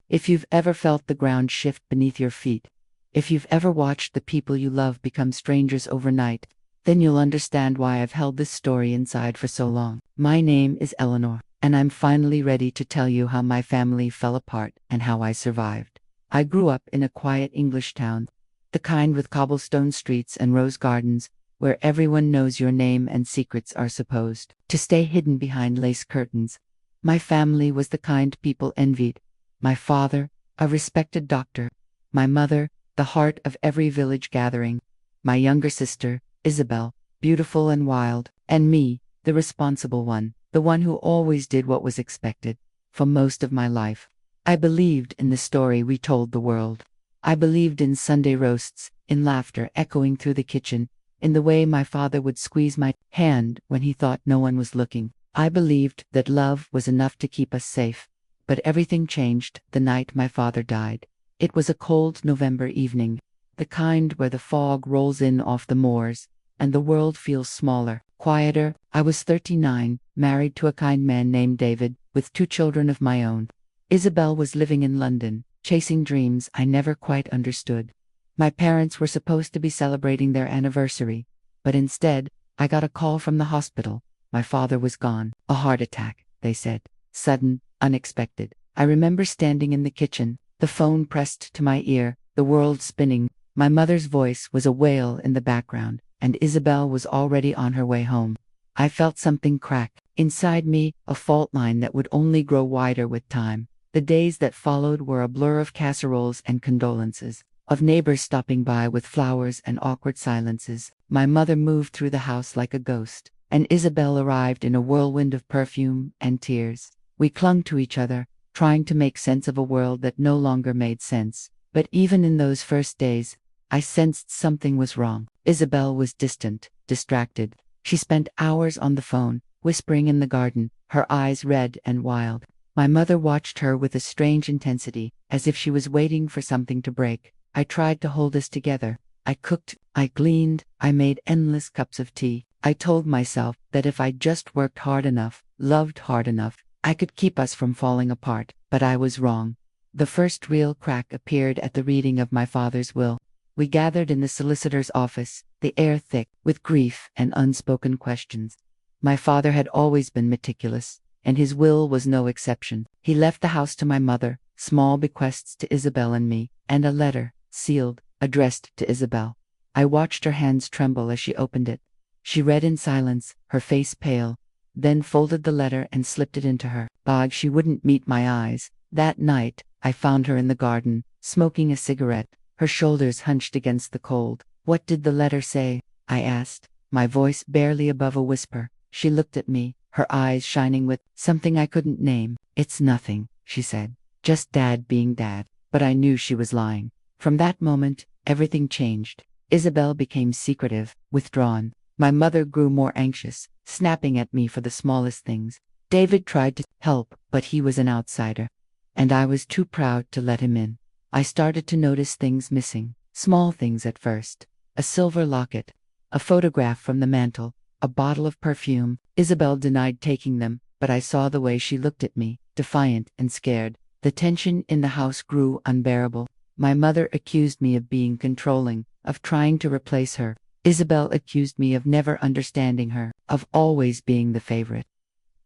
If you've ever felt the ground shift beneath your feet, if you've ever watched the people you love become strangers overnight, then you'll understand why I've held this story inside for so long. My name is Eleanor, and I'm finally ready to tell you how my family fell apart and how I survived. I grew up in a quiet English town, the kind with cobblestone streets and rose gardens, where everyone knows your name and secrets are supposed to stay hidden behind lace curtains. My family was the kind people envied. My father, a respected doctor. My mother, the heart of every village gathering. My younger sister, Isabel, beautiful and wild. And me, the responsible one, the one who always did what was expected. For most of my life, I believed in the story we told the world. I believed in Sunday roasts, in laughter echoing through the kitchen, in the way my father would squeeze my hand when he thought no one was looking. I believed that love was enough to keep us safe. But everything changed the night my father died. It was a cold November evening, the kind where the fog rolls in off the moors, and the world feels smaller, quieter. I was 39, married to a kind man named David, with 2 children of my own. Isabel was living in London, chasing dreams I never quite understood. My parents were supposed to be celebrating their anniversary, but instead, I got a call from the hospital. My father was gone. A heart attack, they said. Sudden, unexpected. I remember standing in the kitchen, the phone pressed to my ear, the world spinning. My mother's voice was a wail in the background, and Isabel was already on her way home. I felt something crack inside me, a fault line that would only grow wider with time. The days that followed were a blur of casseroles and condolences, of neighbors stopping by with flowers and awkward silences. My mother moved through the house like a ghost, and Isabel arrived in a whirlwind of perfume and tears. We clung to each other, trying to make sense of a world that no longer made sense. But even in those first days, I sensed something was wrong. Isabel was distant, distracted. She spent hours on the phone, whispering in the garden, her eyes red and wild. My mother watched her with a strange intensity, as if she was waiting for something to break. I tried to hold us together. I cooked, I gleaned, I made endless cups of tea. I told myself that if I just worked hard enough, loved hard enough, I could keep us from falling apart, but I was wrong. The first real crack appeared at the reading of my father's will. We gathered in the solicitor's office, the air thick with grief and unspoken questions. My father had always been meticulous, and his will was no exception. He left the house to my mother, small bequests to Isabel and me, and a letter, sealed, addressed to Isabel. I watched her hands tremble as she opened it. She read in silence, her face pale, then folded the letter and slipped it into her bag. She wouldn't meet my eyes. That night, I found her in the garden, smoking a cigarette, her shoulders hunched against the cold. "What did the letter say?" I asked, my voice barely above a whisper. She looked at me, her eyes shining with something I couldn't name. "It's nothing," she said. "Just Dad being Dad." But I knew she was lying. From that moment, everything changed. Isabel became secretive, withdrawn. My mother grew more anxious, snapping at me for the smallest things. David tried to help, but he was an outsider, and I was too proud to let him in. I started to notice things missing, small things at first. A silver locket, a photograph from the mantel, a bottle of perfume. Isabel denied taking them, but I saw the way she looked at me, defiant and scared. The tension in the house grew unbearable. My mother accused me of being controlling, of trying to replace her. Isabel accused me of never understanding her, of always being the favorite.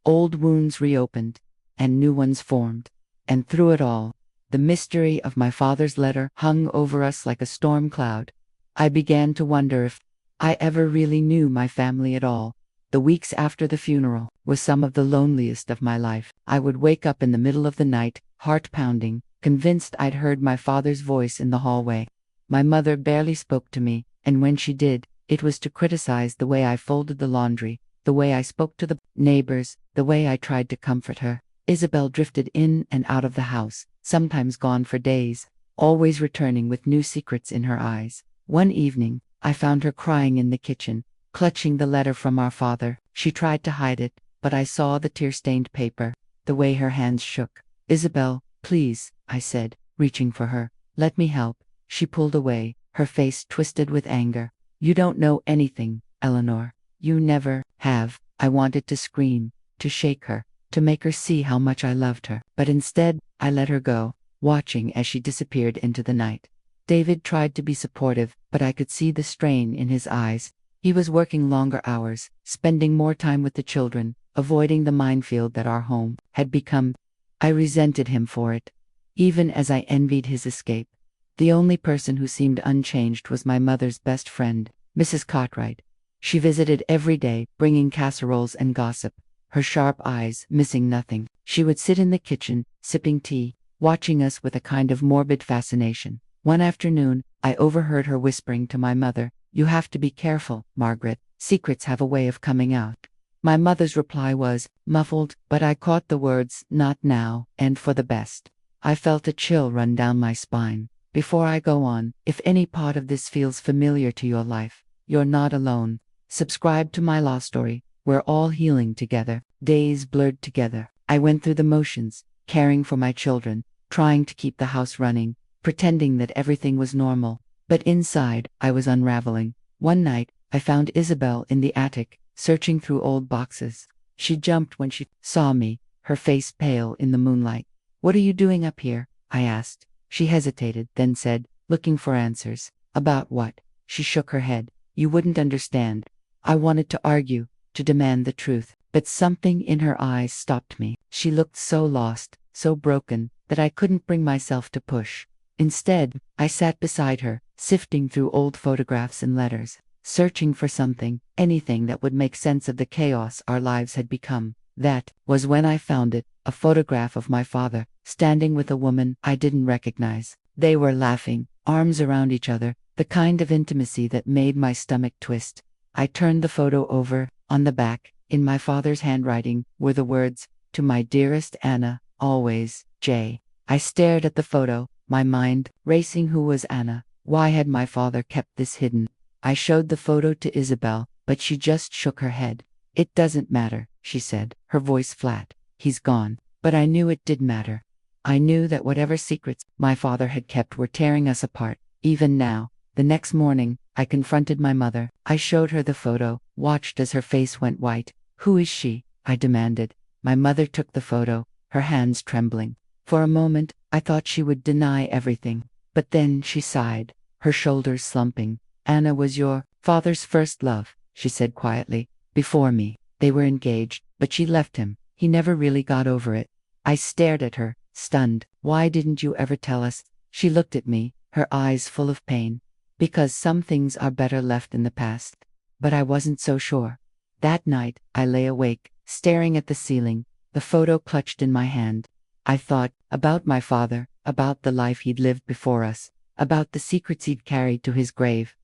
Old wounds reopened, and new ones formed. And through it all, the mystery of my father's letter hung over us like a storm cloud. I began to wonder if I ever really knew my family at all. The weeks after the funeral were some of the loneliest of my life. I would wake up in the middle of the night, heart pounding, convinced I'd heard my father's voice in the hallway. My mother barely spoke to me, and when she did, it was to criticize the way I folded the laundry, the way I spoke to the neighbors, the way I tried to comfort her. Isabel drifted in and out of the house, sometimes gone for days, always returning with new secrets in her eyes. One evening, I found her crying in the kitchen, clutching the letter from our father. She tried to hide it, but I saw the tear-stained paper, the way her hands shook. "Isabel, please," I said, reaching for her. "Let me help." She pulled away, her face twisted with anger. "You don't know anything, Eleanor. You never have." I wanted to scream, to shake her, to make her see how much I loved her. But instead, I let her go. watching as she disappeared into the night. David tried to be supportive, but I could see the strain in his eyes. He was working longer hours, spending more time with the children, avoiding the minefield that our home had become. I resented him for it, even as I envied his escape. The only person who seemed unchanged was my mother's best friend, Mrs. Cartwright. She visited every day, bringing casseroles and gossip, her sharp eyes missing nothing. She would sit in the kitchen, sipping tea, watching us with a kind of morbid fascination. One afternoon, I overheard her whispering to my mother, "You have to be careful, Margaret. Secrets have a way of coming out." My mother's reply was muffled, but I caught the words, "Not now, and for the best." I felt a chill run down my spine. Before I go on, if any part of this feels familiar to your life, you're not alone. Subscribe to Myla Story. We're all healing together. Days blurred together. I went through the motions, caring for my children, trying to keep the house running, pretending that everything was normal. But inside, I was unraveling. One night, I found Isabel in the attic, searching through old boxes. She jumped when she saw me, her face pale in the moonlight. "What are you doing up here?" I asked. She hesitated, then said, looking for answers. "About what?" She shook her head. "You wouldn't understand." I wanted to argue, to demand the truth, but something in her eyes stopped me. She looked so lost, so broken, that I couldn't bring myself to push. Instead, I sat beside her, sifting through old photographs and letters, searching for something, anything that would make sense of the chaos our lives had become. That was when I found it, a photograph of my father, standing with a woman I didn't recognize. They were laughing, arms around each other, the kind of intimacy that made my stomach twist. I turned the photo over. On the back, in my father's handwriting, were the words, "To my dearest Anna, always, J." I stared at the photo, my mind racing. Who was Anna? Why had my father kept this hidden? I showed the photo to Isabel, but she just shook her head. "It doesn't matter," she said, her voice flat. "He's gone." But I knew it did matter. I knew that whatever secrets my father had kept were tearing us apart, even now. The next morning, I confronted my mother. I showed her the photo, watched as her face went white. "Who is she?" I demanded. My mother took the photo, her hands trembling. For a moment, I thought she would deny everything. But then she sighed, her shoulders slumping. "Anna was your father's first love," she said quietly. "Before me. They were engaged, but she left him. He never really got over it." I stared at her, stunned. "Why didn't you ever tell us?" She looked at me, her eyes full of pain. "Because some things are better left in the past." But I wasn't so sure. That night, I lay awake, staring at the ceiling, the photo clutched in my hand. I thought about my father, about the life he'd lived before us, about the secrets he'd carried to his grave.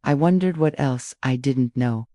I wondered what else I didn't know.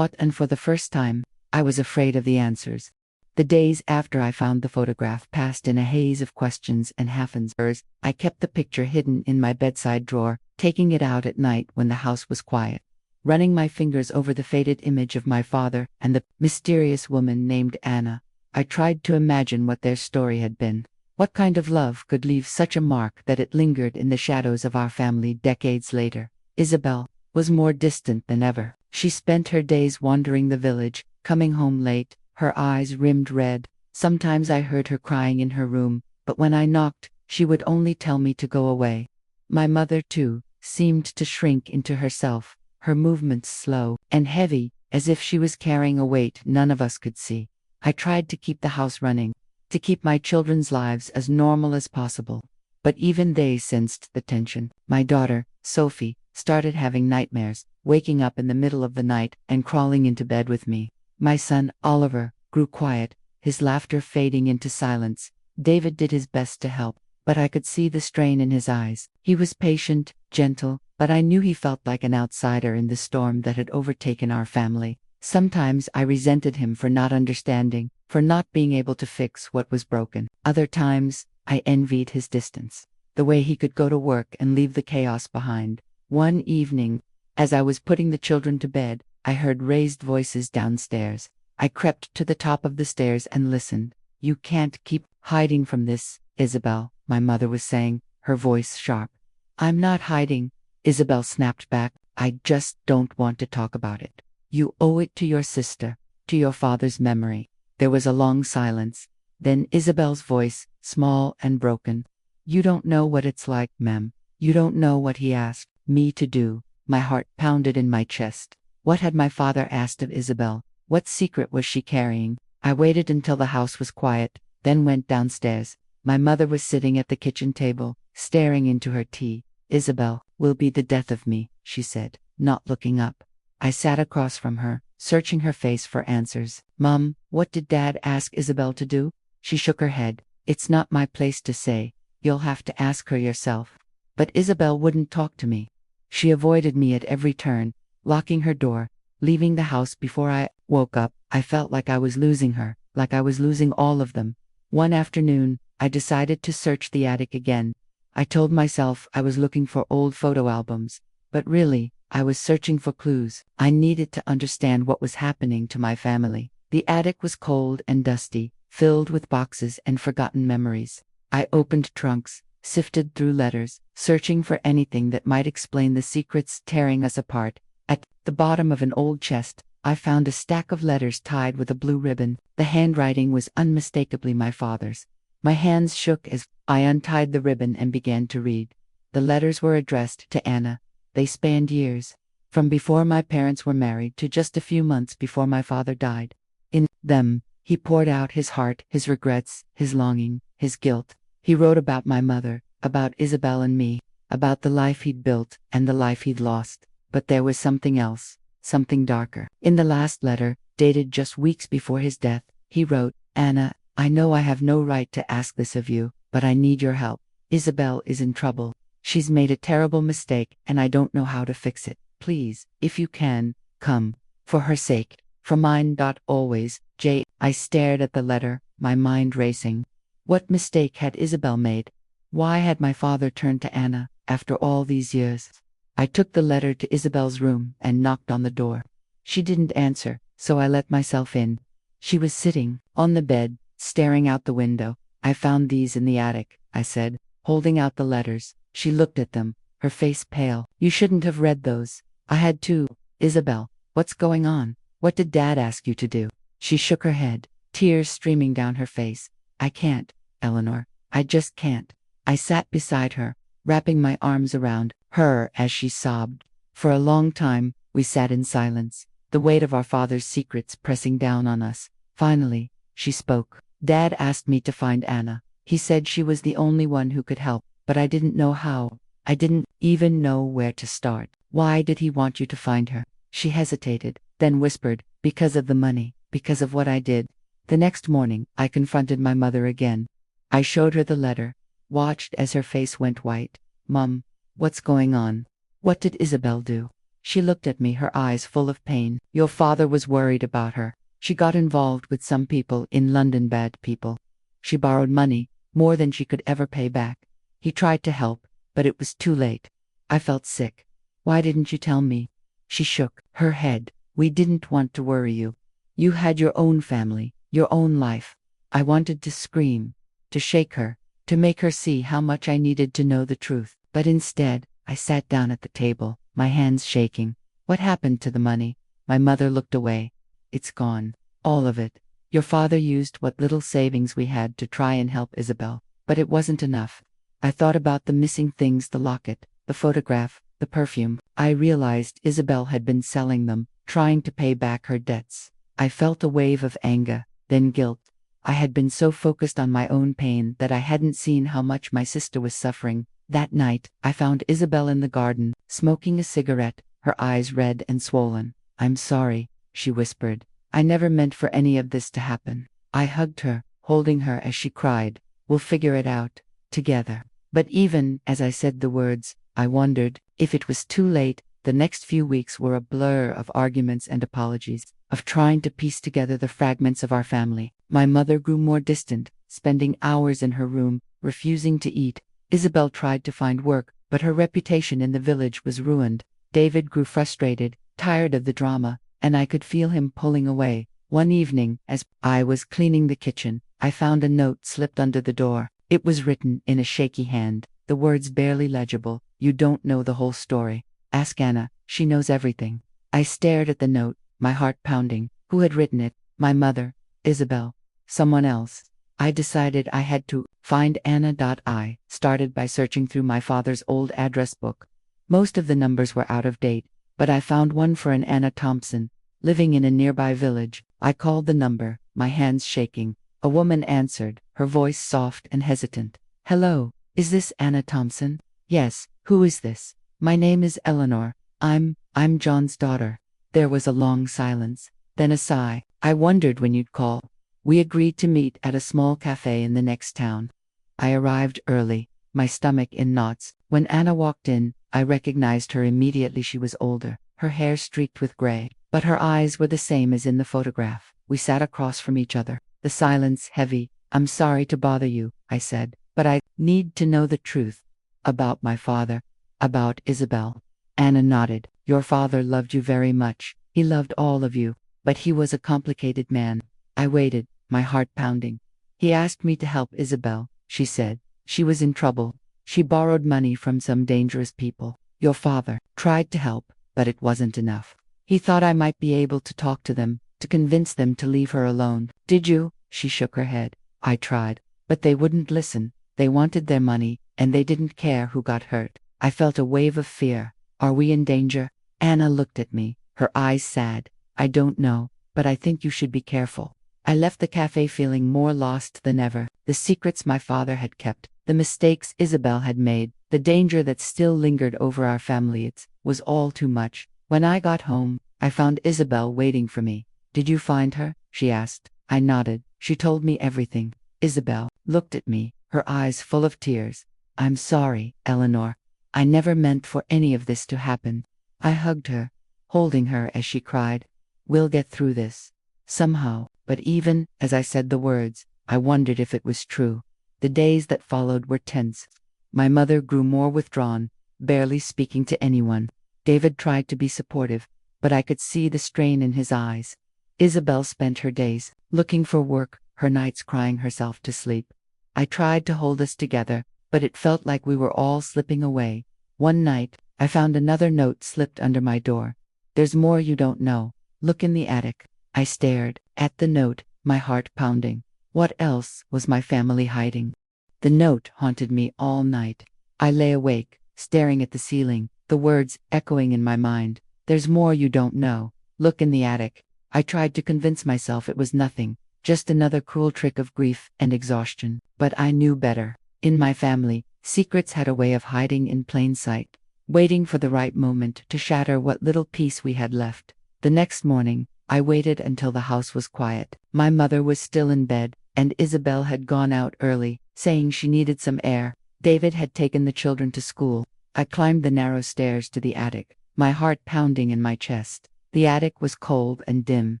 And for the first time, I was afraid of the answers. The days after I found the photograph passed in a haze of questions and half-answers. I kept the picture hidden in my bedside drawer, taking it out at night when the house was quiet, running my fingers over the faded image of my father and the mysterious woman named Anna. I tried to imagine what their story had been. What kind of love could leave such a mark that it lingered in the shadows of our family decades later? Isabel was more distant than ever. She spent her days wandering the village, coming home late, her eyes rimmed red. Sometimes I heard her crying in her room, but when I knocked, she would only tell me to go away. My mother, too, seemed to shrink into herself, her movements slow and heavy, as if she was carrying a weight none of us could see. I tried to keep the house running, to keep my children's lives as normal as possible. But even they sensed the tension. My daughter, Sophie, started having nightmares, waking up in the middle of the night and crawling into bed with me. My son, Oliver, grew quiet, his laughter fading into silence. David did his best to help, but I could see the strain in his eyes. He was patient, gentle, but I knew he felt like an outsider in the storm that had overtaken our family. Sometimes I resented him for not understanding, for not being able to fix what was broken. Other times, I envied his distance, the way he could go to work and leave the chaos behind. One evening, as I was putting the children to bed, I heard raised voices downstairs. I crept to the top of the stairs and listened. "You can't keep hiding from this, Isabel," my mother was saying, her voice sharp. "I'm not hiding," Isabel snapped back. "I just don't want to talk about it. You owe it to your sister, to your father's memory." There was a long silence. Then Isabel's voice, small and broken. You don't know what it's like, ma'am. You don't know what he asked me to do. My heart pounded in my chest. What had my father asked of Isabel? What secret was she carrying? I waited until the house was quiet, then went downstairs. My mother was sitting at the kitchen table, staring into her tea. Isabel will be the death of me, she said, not looking up. I sat across from her, searching her face for answers. Mum, what did Dad ask Isabel to do? She shook her head. It's not my place to say. You'll have to ask her yourself. But Isabel wouldn't talk to me. She avoided me at every turn, locking her door, leaving the house before I woke up. I felt like I was losing her, like I was losing all of them. One afternoon, I decided to search the attic again. I told myself I was looking for old photo albums, but really, I was searching for clues. I needed to understand what was happening to my family. The attic was cold and dusty, filled with boxes and forgotten memories. I opened trunks, sifted through letters, searching for anything that might explain the secrets tearing us apart. At the bottom of an old chest, I found a stack of letters tied with a blue ribbon. The handwriting was unmistakably my father's. My hands shook as I untied the ribbon and began to read. The letters were addressed to Anna. They spanned years, from before my parents were married to just a few months before my father died. In them, he poured out his heart, his regrets, his longing, his guilt. He wrote about my mother, about Isabel and me, about the life he'd built and the life he'd lost. But there was something else, something darker. In the last letter, dated just weeks before his death, he wrote, Anna, I know I have no right to ask this of you, but I need your help. Isabel is in trouble. She's made a terrible mistake and I don't know how to fix it. Please, if you can, come. For her sake. For mine. Always, J. I stared at the letter, my mind racing. What mistake had Isabel made? Why had my father turned to Anna, after all these years? I took the letter to Isabel's room and knocked on the door. She didn't answer, so I let myself in. She was sitting on the bed, staring out the window. I found these in the attic, I said, holding out the letters. She looked at them, her face pale. You shouldn't have read those. I had to. Isabel, what's going on? What did Dad ask you to do? She shook her head, tears streaming down her face. I can't, Eleanor. I just can't. I sat beside her, wrapping my arms around her as she sobbed. For a long time, we sat in silence, the weight of our father's secrets pressing down on us. Finally, she spoke. Dad asked me to find Anna. He said she was the only one who could help, but I didn't know how. I didn't even know where to start. Why did he want you to find her? She hesitated, then whispered, because of the money, because of what I did. The next morning, I confronted my mother again. I showed her the letter, watched as her face went white. Mum, what's going on? What did Isabel do? She looked at me, her eyes full of pain. Your father was worried about her. She got involved with some people in London, bad people. She borrowed money, more than she could ever pay back. He tried to help, but it was too late. I felt sick. Why didn't you tell me? She shook her head. We didn't want to worry you. You had your own family, your own life. I wanted to scream, to shake her, to make her see how much I needed to know the truth. But instead, I sat down at the table, my hands shaking. What happened to the money? My mother looked away. It's gone. All of it. Your father used what little savings we had to try and help Isabel, but it wasn't enough. I thought about the missing things, the locket, the photograph, the perfume. I realized Isabel had been selling them, trying to pay back her debts. I felt a wave of anger, then guilt. I had been so focused on my own pain that I hadn't seen how much my sister was suffering. That night, I found Isabel in the garden, smoking a cigarette, her eyes red and swollen. I'm sorry, she whispered. I never meant for any of this to happen. I hugged her, holding her as she cried. We'll figure it out, together. But even as I said the words, I wondered if it was too late. The next few weeks were a blur of arguments and apologies, of trying to piece together the fragments of our family. My mother grew more distant, spending hours in her room, refusing to eat. Isabel tried to find work, but her reputation in the village was ruined. David grew frustrated, tired of the drama, and I could feel him pulling away. One evening, as I was cleaning the kitchen, I found a note slipped under the door. It was written in a shaky hand, the words barely legible. You don't know the whole story. Ask Anna, she knows everything. I stared at the note, my heart pounding. Who had written it? My mother, Isabel, someone else. I decided I had to find Anna. I started by searching through my father's old address book. Most of the numbers were out of date, but I found one for an Anna Thompson, living in a nearby village. I called the number, my hands shaking. A woman answered, her voice soft and hesitant. "Hello, is this Anna Thompson?" "Yes, who is this?" "My name is Eleanor. I'm John's daughter." There was a long silence, then a sigh. "I wondered when you'd call." We agreed to meet at a small cafe in the next town. I arrived early, my stomach in knots. When Anna walked in, I recognized her immediately. She was older, her hair streaked with gray, but her eyes were the same as in the photograph. We sat across from each other, the silence heavy. "I'm sorry to bother you," I said, "but I need to know the truth. About my father, about Isabel." Anna nodded. "Your father loved you very much. He loved all of you, but he was a complicated man." I waited, my heart pounding. "He asked me to help Isabel," she said. "She was in trouble. She borrowed money from some dangerous people. Your father tried to help, but it wasn't enough. He thought I might be able to talk to them, to convince them to leave her alone." "Did you?" She shook her head. "I tried, but they wouldn't listen. They wanted their money, and they didn't care who got hurt." I felt a wave of fear. "Are we in danger?" Anna looked at me, her eyes sad. "I don't know, but I think you should be careful." I left the cafe feeling more lost than ever. The secrets my father had kept, the mistakes Isabel had made, the danger that still lingered over our family, it was all too much. When I got home, I found Isabel waiting for me. "Did you find her?" she asked. I nodded. She told me everything. Isabel looked at me, her eyes full of tears. "I'm sorry, Eleanor. I never meant for any of this to happen." I hugged her, holding her as she cried. "We'll get through this. Somehow." But even as I said the words, I wondered if it was true. The days that followed were tense. My mother grew more withdrawn, barely speaking to anyone. David tried to be supportive, but I could see the strain in his eyes. Isabel spent her days looking for work, her nights crying herself to sleep. I tried to hold us together, but it felt like we were all slipping away. One night, I found another note slipped under my door. "There's more you don't know. Look in the attic." I stared at the note, my heart pounding. What else was my family hiding? The note haunted me all night. I lay awake, staring at the ceiling, the words echoing in my mind. "There's more you don't know. Look in the attic." I tried to convince myself it was nothing, just another cruel trick of grief and exhaustion. But I knew better. In my family, secrets had a way of hiding in plain sight, waiting for the right moment to shatter what little peace we had left. The next morning, I waited until the house was quiet. My mother was still in bed, and Isabel had gone out early, saying she needed some air. David had taken the children to school. I climbed the narrow stairs to the attic, my heart pounding in my chest. The attic was cold and dim,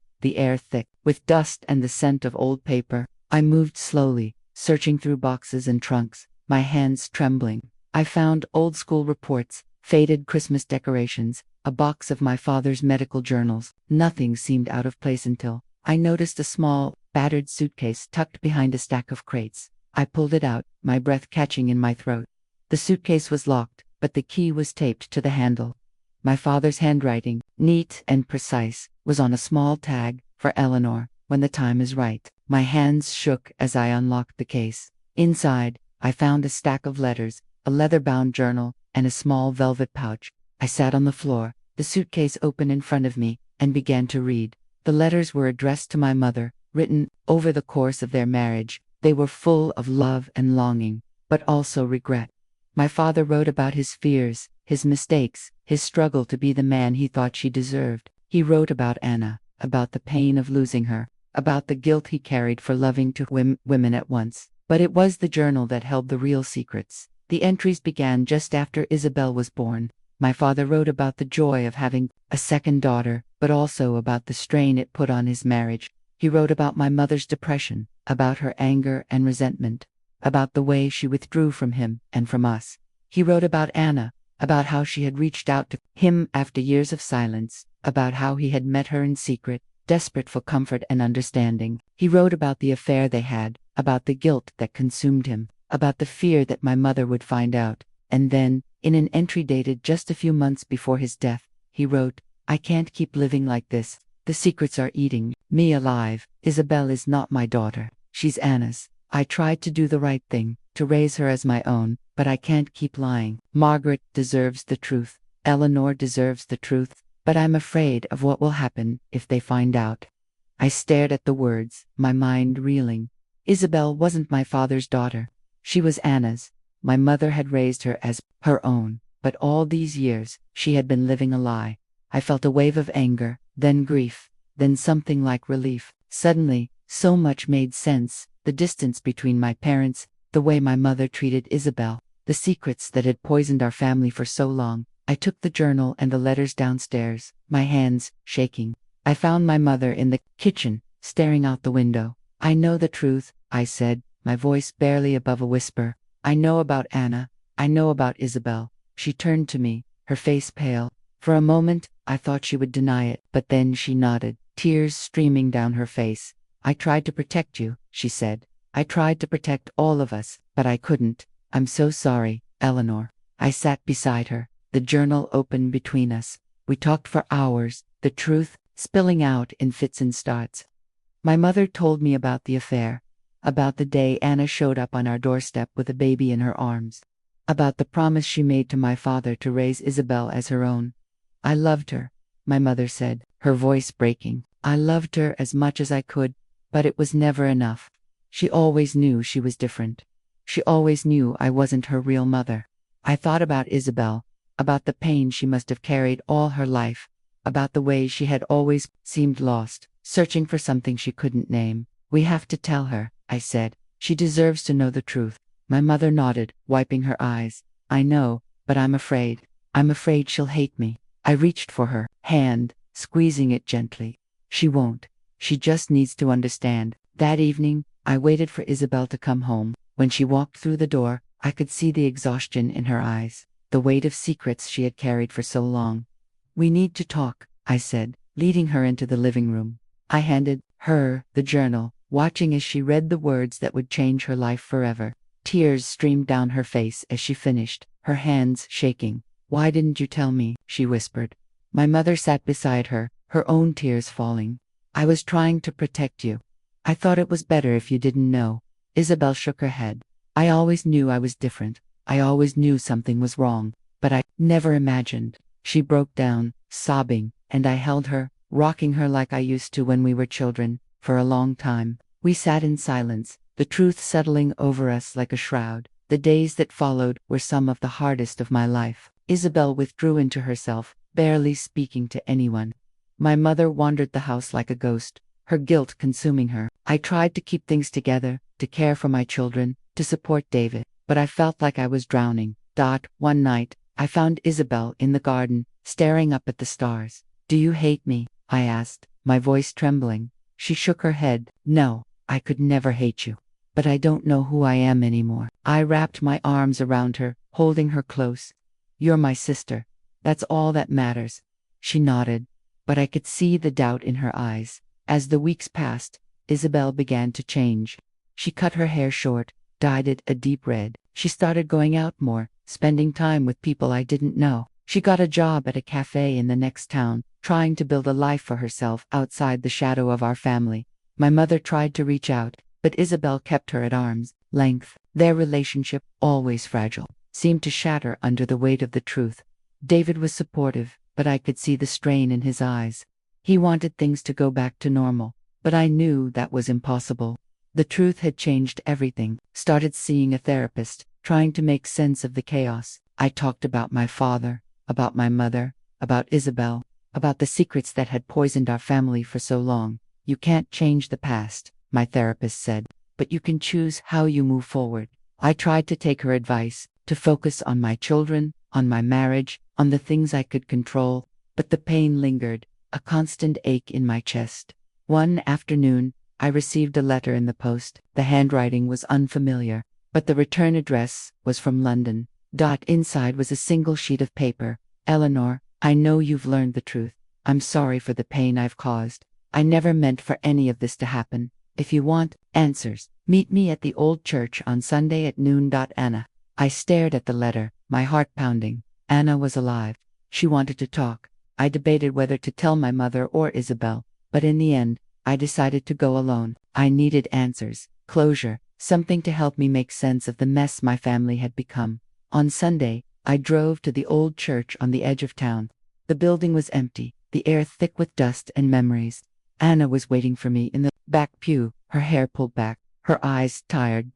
the air thick with dust and the scent of old paper. I moved slowly, searching through boxes and trunks, my hands trembling. I found old school reports, faded Christmas decorations, a box of my father's medical journals. Nothing seemed out of place until I noticed a small, battered suitcase tucked behind a stack of crates. I pulled it out, my breath catching in my throat. The suitcase was locked, but the key was taped to the handle. My father's handwriting, neat and precise, was on a small tag, "For Eleanor, when the time is right." My hands shook as I unlocked the case. Inside, I found a stack of letters, a leather-bound journal, and a small velvet pouch. I sat on the floor, the suitcase open in front of me, and began to read. The letters were addressed to my mother, written over the course of their marriage. They were full of love and longing, but also regret. My father wrote about his fears, his mistakes, his struggle to be the man he thought she deserved. He wrote about Anna, about the pain of losing her, about the guilt he carried for loving two women at once. But it was the journal that held the real secrets. The entries began just after Isabel was born. My father wrote about the joy of having a second daughter, but also about the strain it put on his marriage. He wrote about my mother's depression, about her anger and resentment, about the way she withdrew from him and from us. He wrote about Anna, about how she had reached out to him after years of silence, about how he had met her in secret, desperate for comfort and understanding. He wrote about the affair they had, about the guilt that consumed him, about the fear that my mother would find out. And then, in an entry dated just a few months before his death, he wrote, "I can't keep living like this. The secrets are eating me alive. Isabel is not my daughter. She's Anna's. I tried to do the right thing, to raise her as my own, but I can't keep lying. Margaret deserves the truth. Eleanor deserves the truth, but I'm afraid of what will happen if they find out. I stared at the words, my mind reeling. Isabel wasn't my father's daughter. She was Anna's. My mother had raised her as her own, but all these years, she had been living a lie. I felt a wave of anger, then grief, then something like relief. Suddenly, so much made sense: the distance between my parents, the way my mother treated Isabel, the secrets that had poisoned our family for so long. I took the journal and the letters downstairs, my hands shaking. I found my mother in the kitchen, staring out the window. "I know the truth," I said, my voice barely above a whisper. "I know about Anna. I know about Isabel." She turned to me, her face pale. For a moment, I thought she would deny it, but then she nodded, tears streaming down her face. "I tried to protect you," she said. "I tried to protect all of us, but I couldn't. I'm so sorry, Eleanor." I sat beside her, the journal open between us. We talked for hours, the truth spilling out in fits and starts. My mother told me about the affair, about the day Anna showed up on our doorstep with a baby in her arms, about the promise she made to my father to raise Isabel as her own. "I loved her," my mother said, her voice breaking. "I loved her as much as I could, but it was never enough. She always knew she was different. She always knew I wasn't her real mother." I thought about Isabel, about the pain she must have carried all her life, about the way she had always seemed lost, searching for something she couldn't name. "We have to tell her," I said. "She deserves to know the truth." My mother nodded, wiping her eyes. "I know, but I'm afraid. I'm afraid she'll hate me." I reached for her hand, squeezing it gently. "She won't. She just needs to understand." That evening, I waited for Isabel to come home. When she walked through the door, I could see the exhaustion in her eyes, the weight of secrets she had carried for so long. "We need to talk," I said, leading her into the living room. I handed her the journal, watching as she read the words that would change her life forever. Tears streamed down her face as she finished, her hands shaking. "Why didn't you tell me?" she whispered. My mother sat beside her, her own tears falling. "I was trying to protect you. I thought it was better if you didn't know." Isabel shook her head. "I always knew I was different. I always knew something was wrong, but I never imagined." She broke down, sobbing, and I held her, rocking her like I used to when we were children. For a long time, we sat in silence, the truth settling over us like a shroud. The days that followed were some of the hardest of my life. Isabel withdrew into herself, barely speaking to anyone. My mother wandered the house like a ghost, her guilt consuming her. I tried to keep things together, to care for my children, to support David, but I felt like I was drowning. One night, I found Isabel in the garden, staring up at the stars. "Do you hate me?" I asked, my voice trembling. She shook her head. "No, I could never hate you. But I don't know who I am anymore." I wrapped my arms around her, holding her close. "You're my sister. That's all that matters." She nodded, but I could see the doubt in her eyes. As the weeks passed, Isabel began to change. She cut her hair short, dyed it a deep red. She started going out more, spending time with people I didn't know. She got a job at a cafe in the next town, trying to build a life for herself outside the shadow of our family. My mother tried to reach out, but Isabel kept her at arm's length. Their relationship, always fragile, seemed to shatter under the weight of the truth. David was supportive, but I could see the strain in his eyes. He wanted things to go back to normal, but I knew that was impossible. The truth had changed everything. Started seeing a therapist, trying to make sense of the chaos. I talked about my father, about my mother, about Isabel, about the secrets that had poisoned our family for so long. "You can't change the past," my therapist said, "but you can choose how you move forward." I tried to take her advice, to focus on my children, on my marriage, on the things I could control, but the pain lingered, a constant ache in my chest. One afternoon, I received a letter in the post. The handwriting was unfamiliar, but the return address was from London. Inside was a single sheet of paper. "Eleanor, I know you've learned the truth. I'm sorry for the pain I've caused. I never meant for any of this to happen. If you want answers, meet me at the old church on Sunday at noon. Anna." I stared at the letter, my heart pounding. Anna was alive. She wanted to talk. I debated whether to tell my mother or Isabel, but in the end, I decided to go alone. I needed answers, closure, something to help me make sense of the mess my family had become. On Sunday, I drove to the old church on the edge of town. The building was empty, the air thick with dust and memories. Anna was waiting for me in the back pew, her hair pulled back, her eyes tired.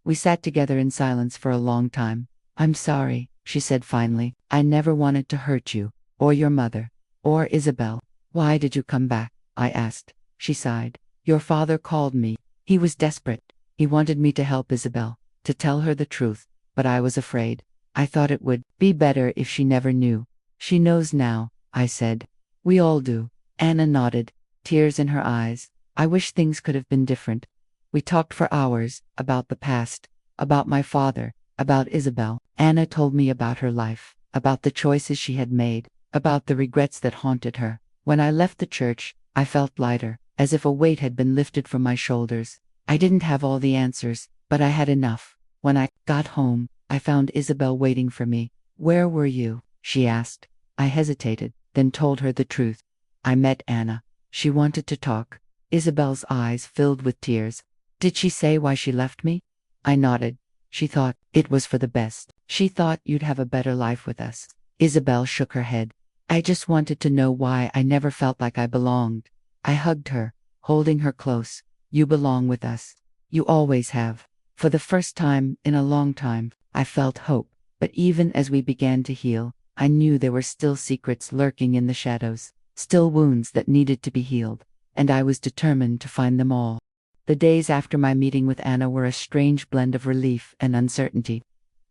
We sat together in silence for a long time. "I'm sorry," she said finally. "I never wanted to hurt you, or your mother, or Isabel." "Why did you come back?" I asked. She sighed. "Your father called me. He was desperate. He wanted me to help Isabel, to tell her the truth, but I was afraid. I thought it would be better if she never knew." "She knows now," I said. "We all do." Anna nodded, tears in her eyes. "I wish things could have been different." We talked for hours, about the past, about my father, about Isabel. Anna told me about her life, about the choices she had made, about the regrets that haunted her. When I left the church, I felt lighter, as if a weight had been lifted from my shoulders. I didn't have all the answers, but I had enough. When I got home, I found Isabel waiting for me. "Where were you?" she asked. I hesitated, then told her the truth. I met Anna. She wanted to talk. Isabel's eyes filled with tears. "Did she say why she left me?" I nodded. "She thought it was for the best. She thought you'd have a better life with us." Isabel shook her head. "I just wanted to know why I never felt like I belonged." I hugged her, holding her close. "You belong with us. You always have." For the first time in a long time, I felt hope. But even as we began to heal, I knew there were still secrets lurking in the shadows, still wounds that needed to be healed, and I was determined to find them all. The days after my meeting with Anna were a strange blend of relief and uncertainty.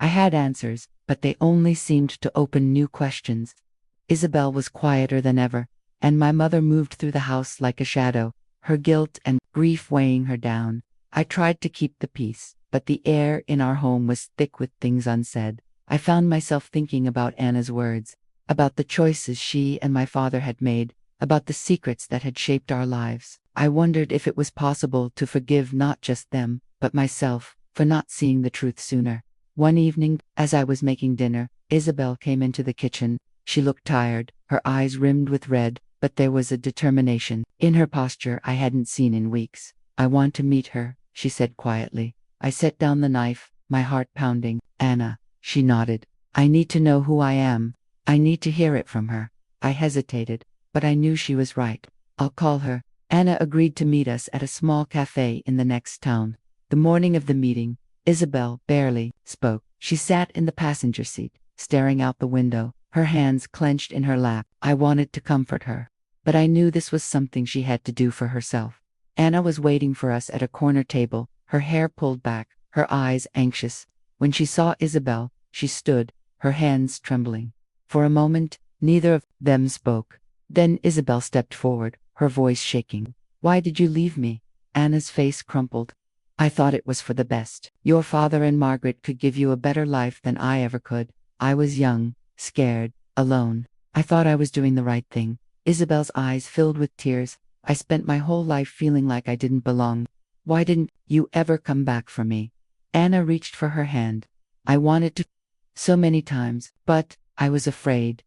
I had answers, but they only seemed to open new questions. Isabel was quieter than ever, and my mother moved through the house like a shadow, her guilt and grief weighing her down. I tried to keep the peace, but the air in our home was thick with things unsaid. I found myself thinking about Anna's words, about the choices she and my father had made, about the secrets that had shaped our lives. I wondered if it was possible to forgive not just them, but myself, for not seeing the truth sooner. One evening, as I was making dinner, Isabel came into the kitchen. She looked tired, her eyes rimmed with red, but there was a determination in her posture I hadn't seen in weeks. "I want to meet her," she said quietly. I set down the knife, my heart pounding. "Anna," she nodded. "I need to know who I am. I need to hear it from her." I hesitated, but I knew she was right. "I'll call her." Anna agreed to meet us at a small cafe in the next town. The morning of the meeting, Isabel barely spoke. She sat in the passenger seat, staring out the window, her hands clenched in her lap. I wanted to comfort her, but I knew this was something she had to do for herself. Anna was waiting for us at a corner table, her hair pulled back, her eyes anxious. When she saw Isabel, she stood, her hands trembling. For a moment, neither of them spoke. Then Isabel stepped forward, her voice shaking. "Why did you leave me?" Anna's face crumpled. "I thought it was for the best. Your father and Margaret could give you a better life than I ever could. I was young, scared, alone. I thought I was doing the right thing." Isabel's eyes filled with tears. "I spent my whole life feeling like I didn't belong. Why didn't you ever come back for me?" Anna reached for her hand. "I wanted to so many times, but I was afraid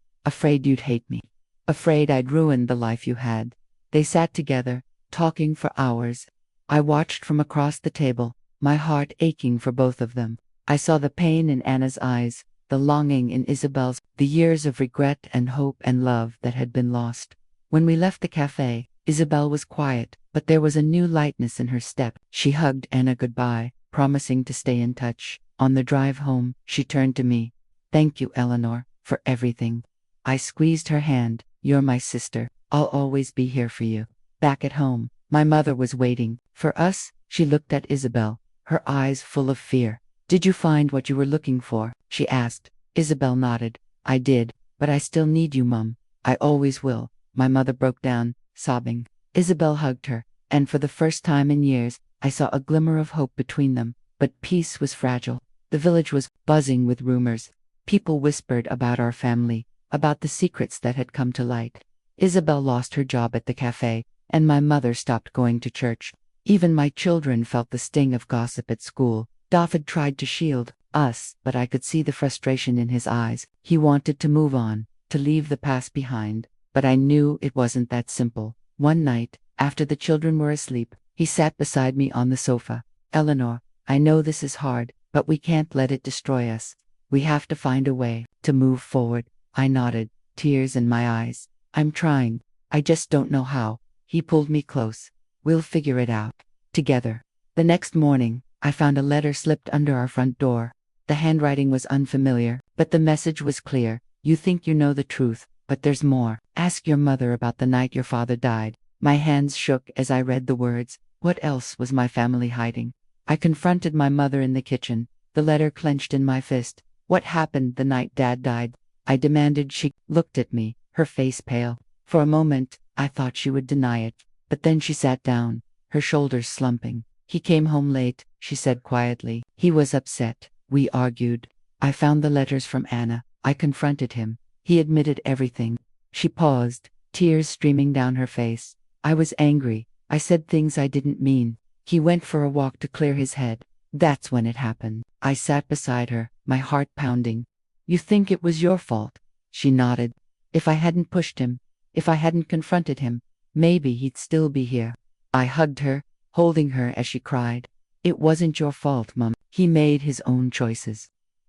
you'd hate me. Afraid I'd ruined the life you had." They sat together, talking for hours. I watched from across the table, my heart aching for both of them. I saw the pain in Anna's eyes, the longing in Isabel's, the years of regret and hope and love that had been lost. When we left the cafe, Isabel was quiet, but there was a new lightness in her step. She hugged Anna goodbye, promising to stay in touch. On the drive home, she turned to me. "Thank you, Eleanor, for everything." I squeezed her hand. "You're my sister. I'll always be here for you." Back at home, my mother was waiting for us. She looked at Isabel, her eyes full of fear. "Did you find what you were looking for?" she asked. Isabel nodded. "I did, but I still need you, Mum. I always will." My mother broke down, sobbing. Isabel hugged her, and for the first time in years, I saw a glimmer of hope between them. But peace was fragile. The village was buzzing with rumors. People whispered about our family, about the secrets that had come to light. Isabel lost her job at the cafe, and my mother stopped going to church. Even my children felt the sting of gossip at school. David tried to shield us, but I could see the frustration in his eyes. He wanted to move on, to leave the past behind, but I knew it wasn't that simple. One night, after the children were asleep, he sat beside me on the sofa. "Eleanor, I know this is hard, but we can't let it destroy us. We have to find a way to move forward. I nodded, tears in my eyes. I'm trying. I just don't know how. He pulled me close. We'll figure it out. Together. The next morning, I found a letter slipped under our front door. The handwriting was unfamiliar, but the message was clear. You think you know the truth, but there's more. Ask your mother about the night your father died. My hands shook as I read the words. What else was my family hiding? I confronted my mother in the kitchen, the letter clenched in my fist. What happened the night Dad died? I demanded. She looked at me, her face pale. For a moment, I thought she would deny it, but then she sat down, her shoulders slumping. He came home late, she said quietly. He was upset. We argued. I found the letters from Anna. I confronted him. He admitted everything. She paused, tears streaming down her face. I was angry. I said things I didn't mean. He went for a walk to clear his head. That's when it happened. I sat beside her, my heart pounding. You think it was your fault? She nodded. If I hadn't pushed him, if I hadn't confronted him, maybe he'd still be here. I hugged her, holding her as she cried. It wasn't your fault, Mum. He made his own choices.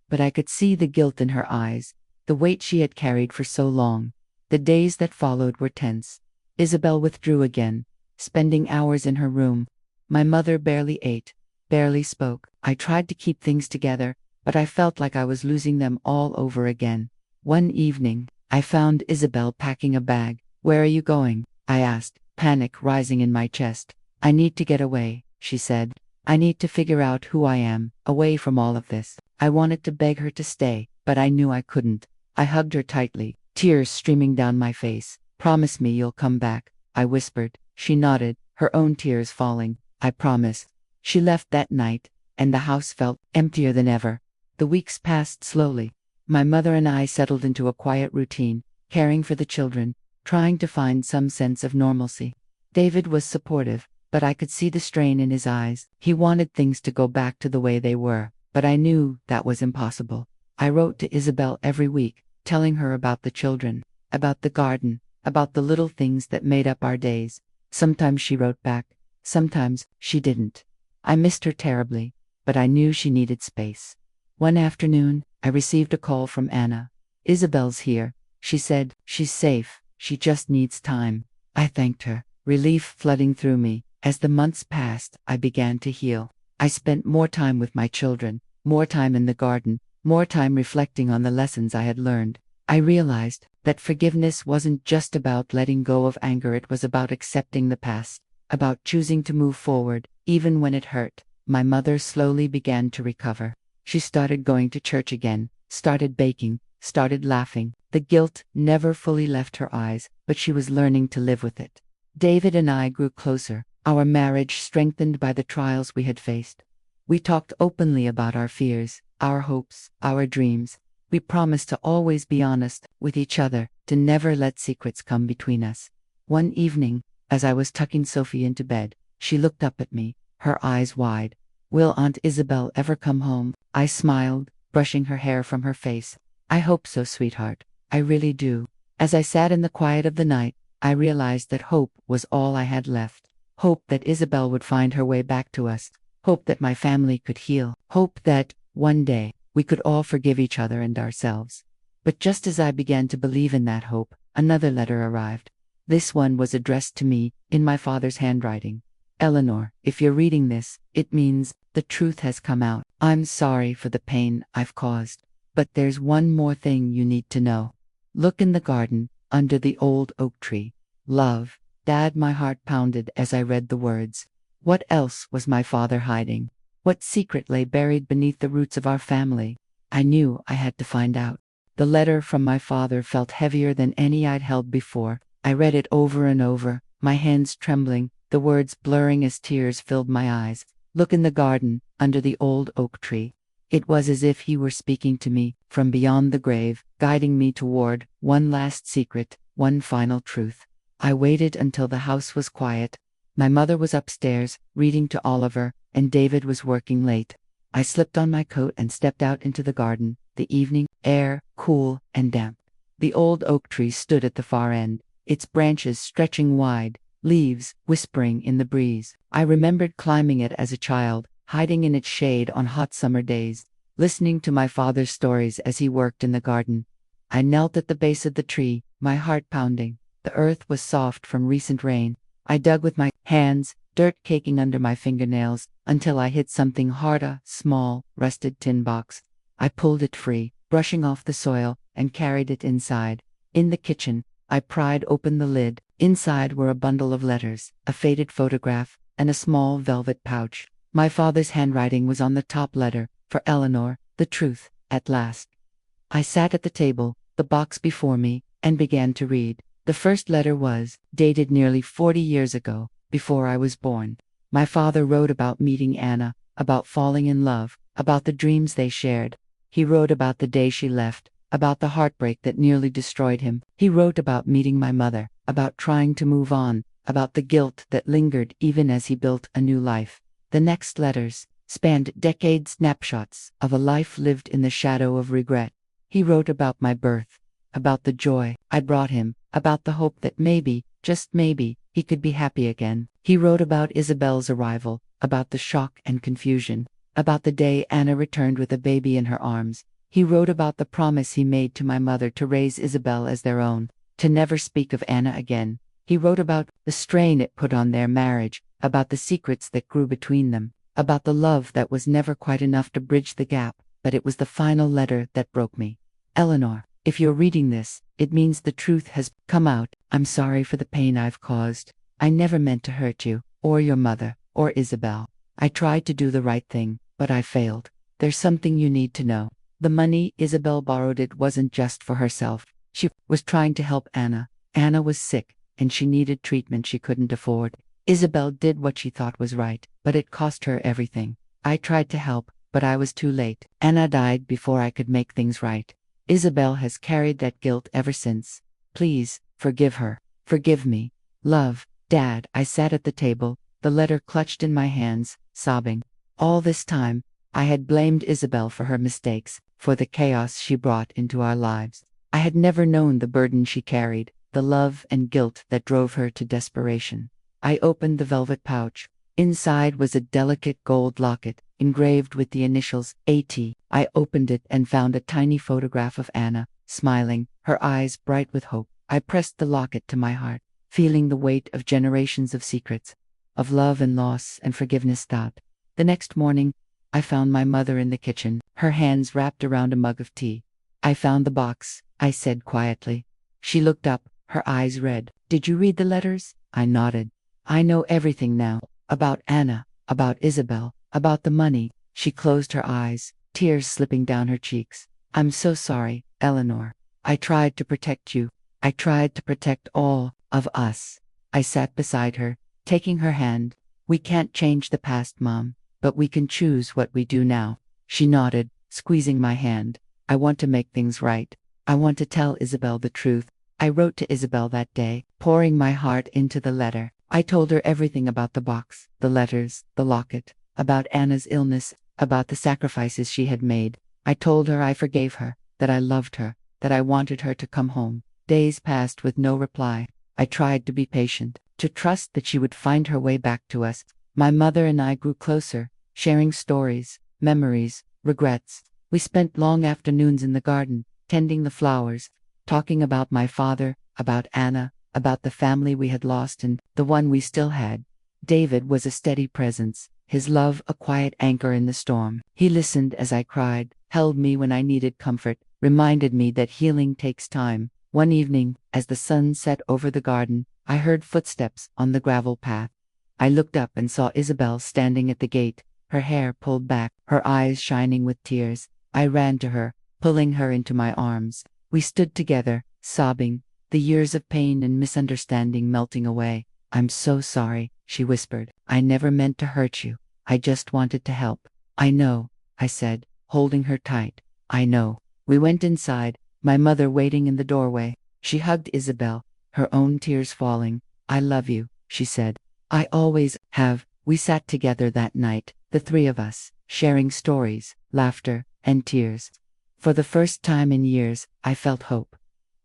But I could see the guilt in her eyes, the weight she had carried for so long. The days that followed were tense. Isabel withdrew again, spending hours in her room. My mother barely ate, barely spoke. I tried to keep things together, but I felt like I was losing them all over again. One evening, I found Isabel packing a bag. Where are you going? I asked, panic rising in my chest. I need to get away, she said. I need to figure out who I am, away from all of this. I wanted to beg her to stay, but I knew I couldn't. I hugged her tightly, tears streaming down my face. Promise me you'll come back, I whispered. She nodded, her own tears falling. I promise. She left that night, and the house felt emptier than ever. The weeks passed slowly. My mother and I settled into a quiet routine, caring for the children, trying to find some sense of normalcy. David was supportive, but I could see the strain in his eyes. He wanted things to go back to the way they were, but I knew that was impossible. I wrote to Isabel every week, telling her about the children, about the garden, about the little things that made up our days. Sometimes she wrote back, sometimes she didn't. I missed her terribly, but I knew she needed space. One afternoon, I received a call from Anna. Isabel's here, she said. She's safe, she just needs time. I thanked her, relief flooding through me. As the months passed, I began to heal. I spent more time with my children, more time in the garden, more time reflecting on the lessons I had learned. I realized that forgiveness wasn't just about letting go of anger, it was about accepting the past, about choosing to move forward, even when it hurt. My mother slowly began to recover. She started going to church again, started baking, started laughing. The guilt never fully left her eyes, but she was learning to live with it. David and I grew closer, our marriage strengthened by the trials we had faced. We talked openly about our fears, our hopes, our dreams. We promised to always be honest with each other, to never let secrets come between us. One evening, as I was tucking Sophie into bed, she looked up at me, her eyes wide. Will Aunt Isabel ever come home? I smiled, brushing her hair from her face. I hope so, sweetheart. I really do. As I sat in the quiet of the night, I realized that hope was all I had left. Hope that Isabel would find her way back to us. Hope that my family could heal. Hope that, one day, we could all forgive each other and ourselves. But just as I began to believe in that hope, another letter arrived. This one was addressed to me, in my father's handwriting. Eleanor, if you're reading this, it means the truth has come out. I'm sorry for the pain I've caused. But there's one more thing you need to know. Look in the garden, under the old oak tree. Love. Dad, my heart pounded as I read the words. What else was my father hiding? What secret lay buried beneath the roots of our family? I knew I had to find out. The letter from my father felt heavier than any I'd held before. I read it over and over, my hands trembling, the words blurring as tears filled my eyes. Look in the garden, under the old oak tree. It was as if he were speaking to me, from beyond the grave, guiding me toward one last secret, one final truth. I waited until the house was quiet. My mother was upstairs, reading to Oliver, and David was working late. I slipped on my coat and stepped out into the garden, the evening air cool and damp. The old oak tree stood at the far end, its branches stretching wide, leaves whispering in the breeze. I remembered climbing it as a child, hiding in its shade on hot summer days, listening to my father's stories as he worked in the garden. I knelt at the base of the tree, my heart pounding. The earth was soft from recent rain. I dug with my hands, dirt caking under my fingernails, until I hit something hard, a small, rusted tin box. I pulled it free, brushing off the soil, and carried it inside. In the kitchen, I pried open the lid. Inside were a bundle of letters, a faded photograph, and a small velvet pouch. My father's handwriting was on the top letter, for Eleanor, the truth, at last. I sat at the table, the box before me, and began to read. The first letter was dated nearly 40 years ago, before I was born. My father wrote about meeting Anna, about falling in love, about the dreams they shared. He wrote about the day she left, about the heartbreak that nearly destroyed him. He wrote about meeting my mother, about trying to move on, about the guilt that lingered even as he built a new life. The next letters spanned decade snapshots of a life lived in the shadow of regret. He wrote about my birth, about the joy I brought him, about the hope that maybe, just maybe, he could be happy again. He wrote about Isabel's arrival, about the shock and confusion, about the day Anna returned with a baby in her arms. He wrote about the promise he made to my mother to raise Isabel as their own, to never speak of Anna again. He wrote about the strain it put on their marriage, about the secrets that grew between them, about the love that was never quite enough to bridge the gap, but it was the final letter that broke me. Eleanor, if you're reading this, it means the truth has come out. I'm sorry for the pain I've caused. I never meant to hurt you, or your mother, or Isabel. I tried to do the right thing, but I failed. There's something you need to know. The money Isabel borrowed, it wasn't just for herself. She was trying to help Anna. Anna was sick, and she needed treatment she couldn't afford. Isabel did what she thought was right, but it cost her everything. I tried to help, but I was too late. Anna died before I could make things right. Isabel has carried that guilt ever since. Please, forgive her. Forgive me. Love, Dad. I sat at the table, the letter clutched in my hands, sobbing. All this time, I had blamed Isabel for her mistakes, for the chaos she brought into our lives. I had never known the burden she carried, the love and guilt that drove her to desperation. I opened the velvet pouch. Inside was a delicate gold locket, engraved with the initials A.T. I opened it and found a tiny photograph of Anna, smiling, her eyes bright with hope. I pressed the locket to my heart, feeling the weight of generations of secrets, of love and loss and forgiveness. The next morning, I found my mother in the kitchen, her hands wrapped around a mug of tea. I found the box, I said quietly. She looked up, her eyes red. Did you read the letters? I nodded. I know everything now. About Anna, about Isabel, about the money. She closed her eyes, tears slipping down her cheeks. I'm so sorry, Eleanor. I tried to protect you. I tried to protect all of us. I sat beside her, taking her hand. We can't change the past, Mom, but we can choose what we do now. She nodded, squeezing my hand. I want to make things right. I want to tell Isabel the truth. I wrote to Isabel that day, pouring my heart into the letter. I told her everything about the box, the letters, the locket, about Anna's illness, about the sacrifices she had made. I told her I forgave her, that I loved her, that I wanted her to come home. Days passed with no reply. I tried to be patient, to trust that she would find her way back to us. My mother and I grew closer, sharing stories, memories, regrets. We spent long afternoons in the garden, tending the flowers, talking about my father, about Anna, about the family we had lost and the one we still had. David was a steady presence, his love a quiet anchor in the storm. He listened as I cried, held me when I needed comfort, reminded me that healing takes time. One evening, as the sun set over the garden, I heard footsteps on the gravel path. I looked up and saw Isabel standing at the gate, her hair pulled back, her eyes shining with tears. I ran to her, pulling her into my arms. We stood together, sobbing, the years of pain and misunderstanding melting away. I'm so sorry, she whispered. I never meant to hurt you. I just wanted to help. I know, I said, holding her tight. I know. We went inside, my mother waiting in the doorway. She hugged Isabel, her own tears falling. I love you, she said. I always have. We sat together that night, the three of us, sharing stories, laughter, and tears. For the first time in years, I felt hope.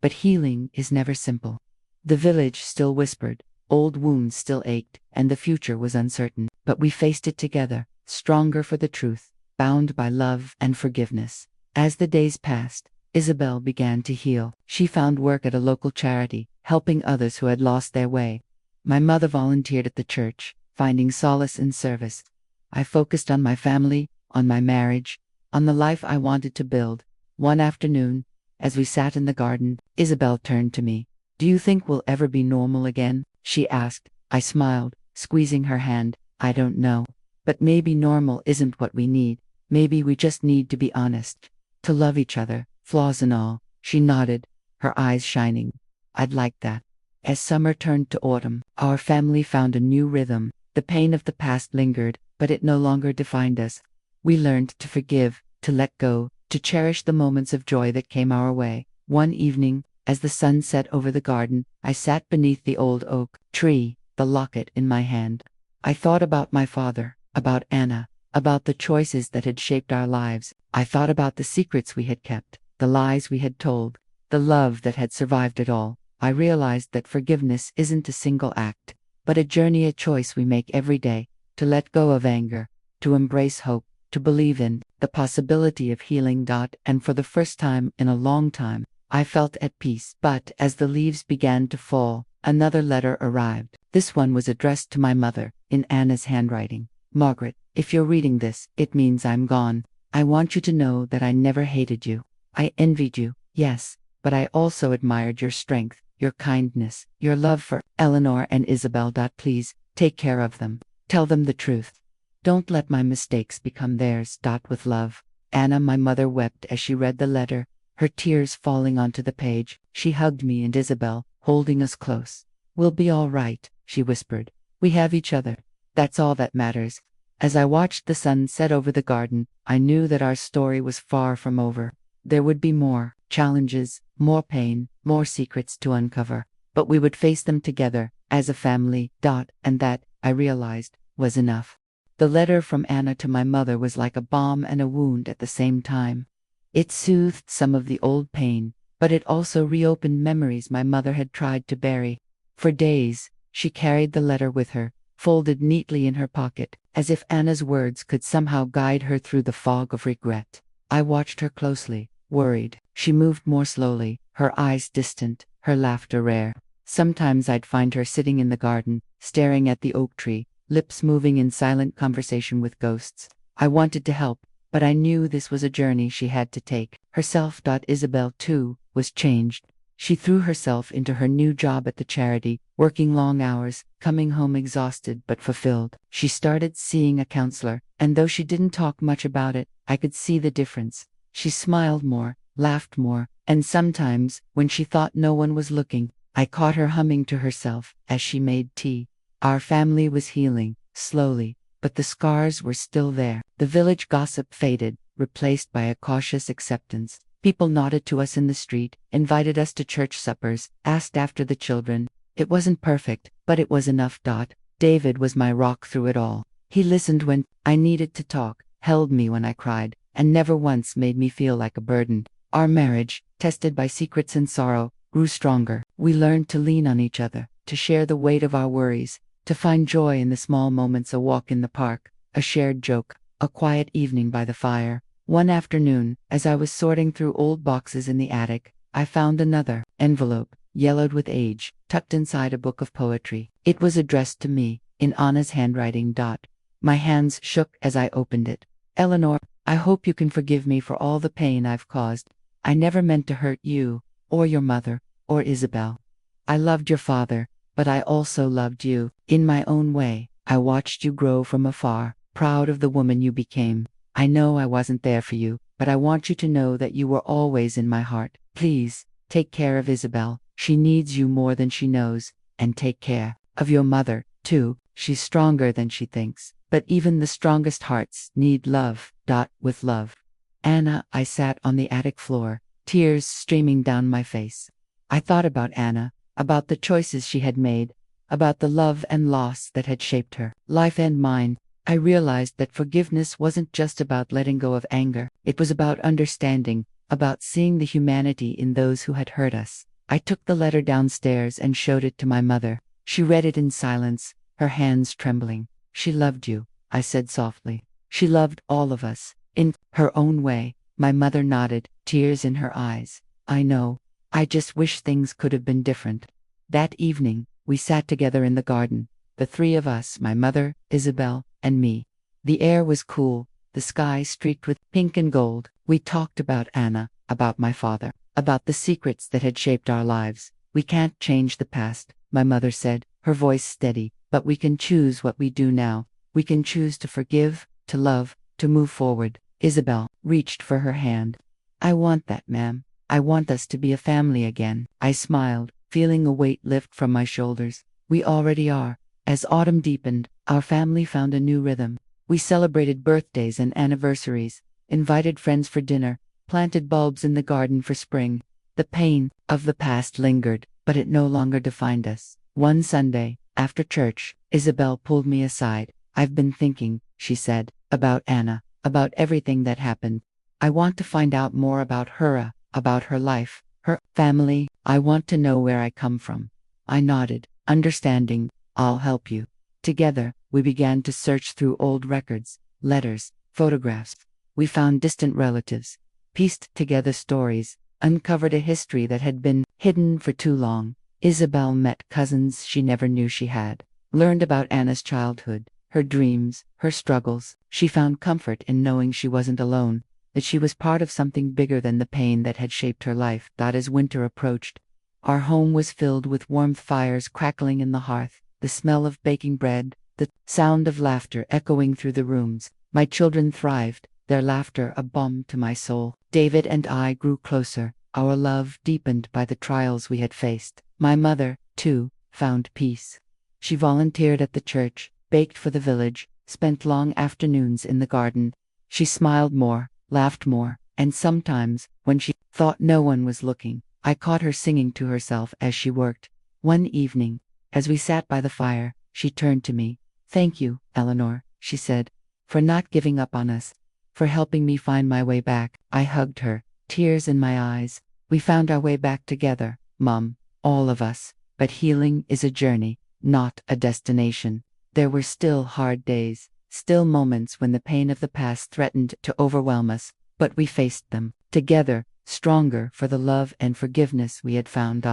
But healing is never simple. The village still whispered, old wounds still ached, and the future was uncertain. But we faced it together, stronger for the truth, bound by love and forgiveness. As the days passed, Isabel began to heal. She found work at a local charity, helping others who had lost their way. My mother volunteered at the church, finding solace in service. I focused on my family, on my marriage, on the life I wanted to build. One afternoon, as we sat in the garden, Isabel turned to me. "Do you think we'll ever be normal again?" she asked. I smiled, squeezing her hand. "I don't know. But maybe normal isn't what we need. Maybe we just need to be honest. To love each other, flaws and all." She nodded, her eyes shining. "I'd like that." As summer turned to autumn, our family found a new rhythm. The pain of the past lingered, but it no longer defined us. We learned to forgive, to let go, to cherish the moments of joy that came our way. One evening, as the sun set over the garden, I sat beneath the old oak tree, the locket in my hand. I thought about my father, about Anna, about the choices that had shaped our lives. I thought about the secrets we had kept, the lies we had told, the love that had survived it all. I realized that forgiveness isn't a single act, but a journey, a choice we make every day, to let go of anger, to embrace hope, to believe in the possibility of healing. And for the first time in a long time, I felt at peace. But as the leaves began to fall, another letter arrived. This one was addressed to my mother, in Anna's handwriting. "Margaret, if you're reading this, it means I'm gone. I want you to know that I never hated you. I envied you, yes, but I also admired your strength, your kindness, your love for Eleanor and Isabel. Please, take care of them. Tell them the truth. Don't let my mistakes become theirs. With love, Anna." My mother wept as she read the letter, her tears falling onto the page. She hugged me and Isabel, holding us close. "We'll be all right," she whispered. "We have each other. That's all that matters." As I watched the sun set over the garden, I knew that our story was far from over. There would be more challenges, more pain, more secrets to uncover, but we would face them together, as a family. And that, I realized, was enough. The letter from Anna to my mother was like a balm and a wound at the same time. It soothed some of the old pain, but it also reopened memories my mother had tried to bury. For days, she carried the letter with her, folded neatly in her pocket, as if Anna's words could somehow guide her through the fog of regret. I watched her closely, worried. She moved more slowly, her eyes distant, her laughter rare. Sometimes I'd find her sitting in the garden, staring at the oak tree, lips moving in silent conversation with ghosts. I wanted to help, but I knew this was a journey she had to take herself. Isabel, too, was changed. She threw herself into her new job at the charity, working long hours, coming home exhausted but fulfilled. She started seeing a counselor, and though she didn't talk much about it, I could see the difference. She smiled more, laughed more, and sometimes, when she thought no one was looking, I caught her humming to herself as she made tea. Our family was healing, slowly, but the scars were still there. The village gossip faded, replaced by a cautious acceptance. People nodded to us in the street, invited us to church suppers, asked after the children. It wasn't perfect, but it was enough. David was my rock through it all. He listened when I needed to talk, held me when I cried, and never once made me feel like a burden. Our marriage, tested by secrets and sorrow, grew stronger. We learned to lean on each other, to share the weight of our worries, to find joy in the small moments: a walk in the park, a shared joke, a quiet evening by the fire. One afternoon, as I was sorting through old boxes in the attic, I found another envelope, yellowed with age, tucked inside a book of poetry. It was addressed to me, in Anna's handwriting. My hands shook as I opened it. "Eleanor, I hope you can forgive me for all the pain I've caused. I never meant to hurt you, or your mother, or Isabel. I loved your father, but I also loved you. In my own way, I watched you grow from afar, proud of the woman you became. I know I wasn't there for you, but I want you to know that you were always in my heart. Please, take care of Isabel. She needs you more than she knows, and take care of your mother, too. She's stronger than she thinks, but even the strongest hearts need love. With love, Anna." I sat on the attic floor, tears streaming down my face. I thought about Anna, about the choices she had made, about the love and loss that had shaped her life and mine. I realized that forgiveness wasn't just about letting go of anger. It was about understanding, about seeing the humanity in those who had hurt us. I took the letter downstairs and showed it to my mother. She read it in silence, her hands trembling. "She loved you," I said softly. She loved all of us, in her own way. My mother nodded, tears in her eyes. I know. I just wish things could have been different. That evening, we sat together in the garden, the three of us, my mother, Isabel, and me. The air was cool, the sky streaked with pink and gold. We talked about Anna, about my father, about the secrets that had shaped our lives. We can't change the past, my mother said, her voice steady, but we can choose what we do now. We can choose to forgive, to love, to move forward. Isabel reached for her hand. I want that, ma'am. I want us to be a family again. I smiled, feeling a weight lift from my shoulders. We already are. As autumn deepened, our family found a new rhythm. We celebrated birthdays and anniversaries, invited friends for dinner, planted bulbs in the garden for spring. The pain of the past lingered, but it no longer defined us. One Sunday, after church, Isabel pulled me aside. I've been thinking, she said, about Anna, about everything that happened. I want to find out more about her, about her life, her family. I want to know where I come from. I nodded, understanding. I'll help you. Together, we began to search through old records, letters, photographs. We found distant relatives, pieced together stories, uncovered a history that had been hidden for too long. Isabel met cousins she never knew she had, learned about Anna's childhood, her dreams, her struggles. She found comfort in knowing she wasn't alone, that she was part of something bigger than the pain that had shaped her life. As winter approached, our home was filled with warm fires crackling in the hearth, the smell of baking bread, the sound of laughter echoing through the rooms. My children thrived, their laughter a balm to my soul. David and I grew closer, our love deepened by the trials we had faced. My mother, too, found peace. She volunteered at the church, baked for the village, spent long afternoons in the garden. She smiled more, laughed more, and sometimes, when she thought no one was looking, I caught her singing to herself as she worked. One evening, as we sat by the fire, she turned to me. Thank you, Eleanor, she said, for not giving up on us, for helping me find my way back. I hugged her, tears in my eyes. We found our way back together, Mom, all of us. But healing is a journey, not a destination. There were still hard days, still moments when the pain of the past threatened to overwhelm us, but we faced them together, stronger for the love and forgiveness we had found.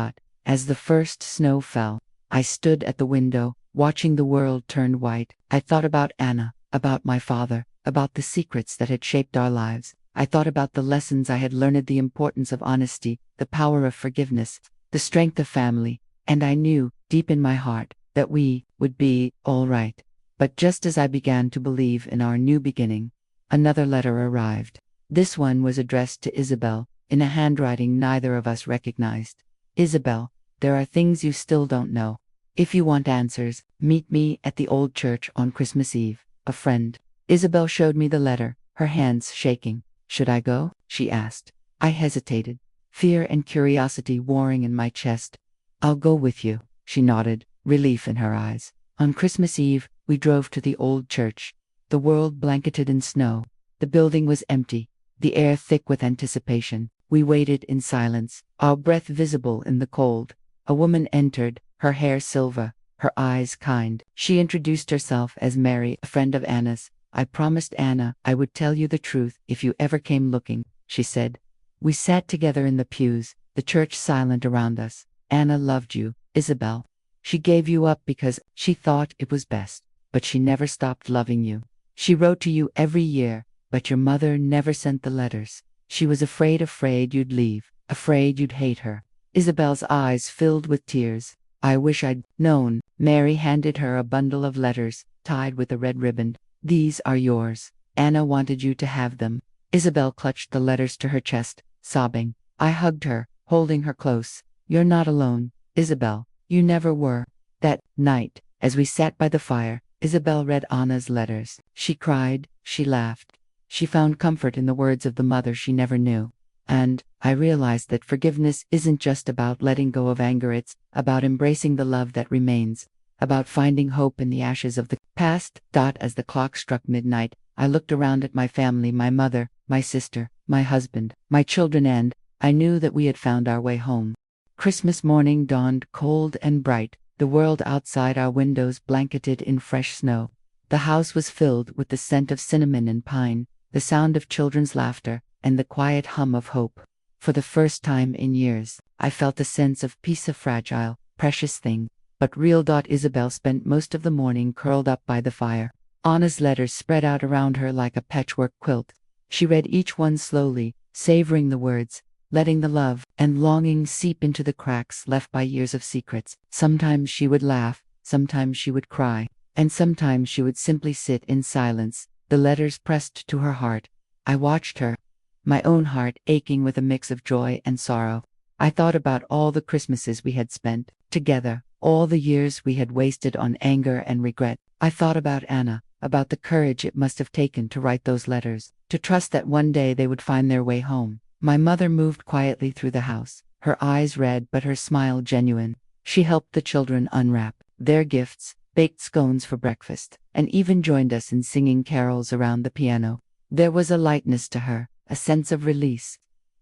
As the first snow fell, I stood at the window, watching the world turn white. I thought about Anna, about my father, about the secrets that had shaped our lives. I thought about the lessons I had learned, the importance of honesty, the power of forgiveness, the strength of family, and I knew, deep in my heart, that we would be all right. But just as I began to believe in our new beginning, another letter arrived. This one was addressed to Isabel, in a handwriting neither of us recognized. Isabel, there are things you still don't know. If you want answers, meet me at the old church on Christmas Eve. A friend. Isabel showed me the letter, her hands shaking. Should I go? She asked. I hesitated, fear and curiosity warring in my chest. I'll go with you, she nodded, relief in her eyes. On Christmas Eve, we drove to the old church. The world blanketed in snow. The building was empty, the air thick with anticipation. We waited in silence, our breath visible in the cold. A woman entered, her hair silver, her eyes kind. She introduced herself as Mary, a friend of Anna's. I promised Anna I would tell you the truth if you ever came looking, she said. We sat together in the pews, the church silent around us. Anna loved you, Isabel. She gave you up because she thought it was best, but she never stopped loving you. She wrote to you every year, but your mother never sent the letters. She was afraid you'd leave, afraid you'd hate her. Isabel's eyes filled with tears. I wish I'd known. Mary handed her a bundle of letters, tied with a red ribbon. These are yours. Anna wanted you to have them. Isabel clutched the letters to her chest, sobbing. I hugged her, holding her close. You're not alone, Isabel. You never were. That night, as we sat by the fire, Isabel read Anna's letters. She cried, she laughed. She found comfort in the words of the mother she never knew. And I realized that forgiveness isn't just about letting go of anger, it's about embracing the love that remains, about finding hope in the ashes of the past. As the clock struck midnight, I looked around at my family, my mother, my sister, my husband, my children, and I knew that we had found our way home. Christmas morning dawned cold and bright, the world outside our windows blanketed in fresh snow. The house was filled with the scent of cinnamon and pine, the sound of children's laughter, and the quiet hum of hope. For the first time in years, I felt a sense of peace, a fragile, precious thing, but real. Isabel spent most of the morning curled up by the fire. Anna's letters spread out around her like a patchwork quilt. She read each one slowly, savoring the words, letting the love and longing seep into the cracks left by years of secrets. Sometimes she would laugh, sometimes she would cry, and sometimes she would simply sit in silence, the letters pressed to her heart. I watched her, my own heart aching with a mix of joy and sorrow. I thought about all the Christmases we had spent together, all the years we had wasted on anger and regret. I thought about Anna, about the courage it must have taken to write those letters, to trust that one day they would find their way home. My mother moved quietly through the house, her eyes red but her smile genuine. She helped the children unwrap their gifts, baked scones for breakfast, and even joined us in singing carols around the piano. There was a lightness to her, a sense of release,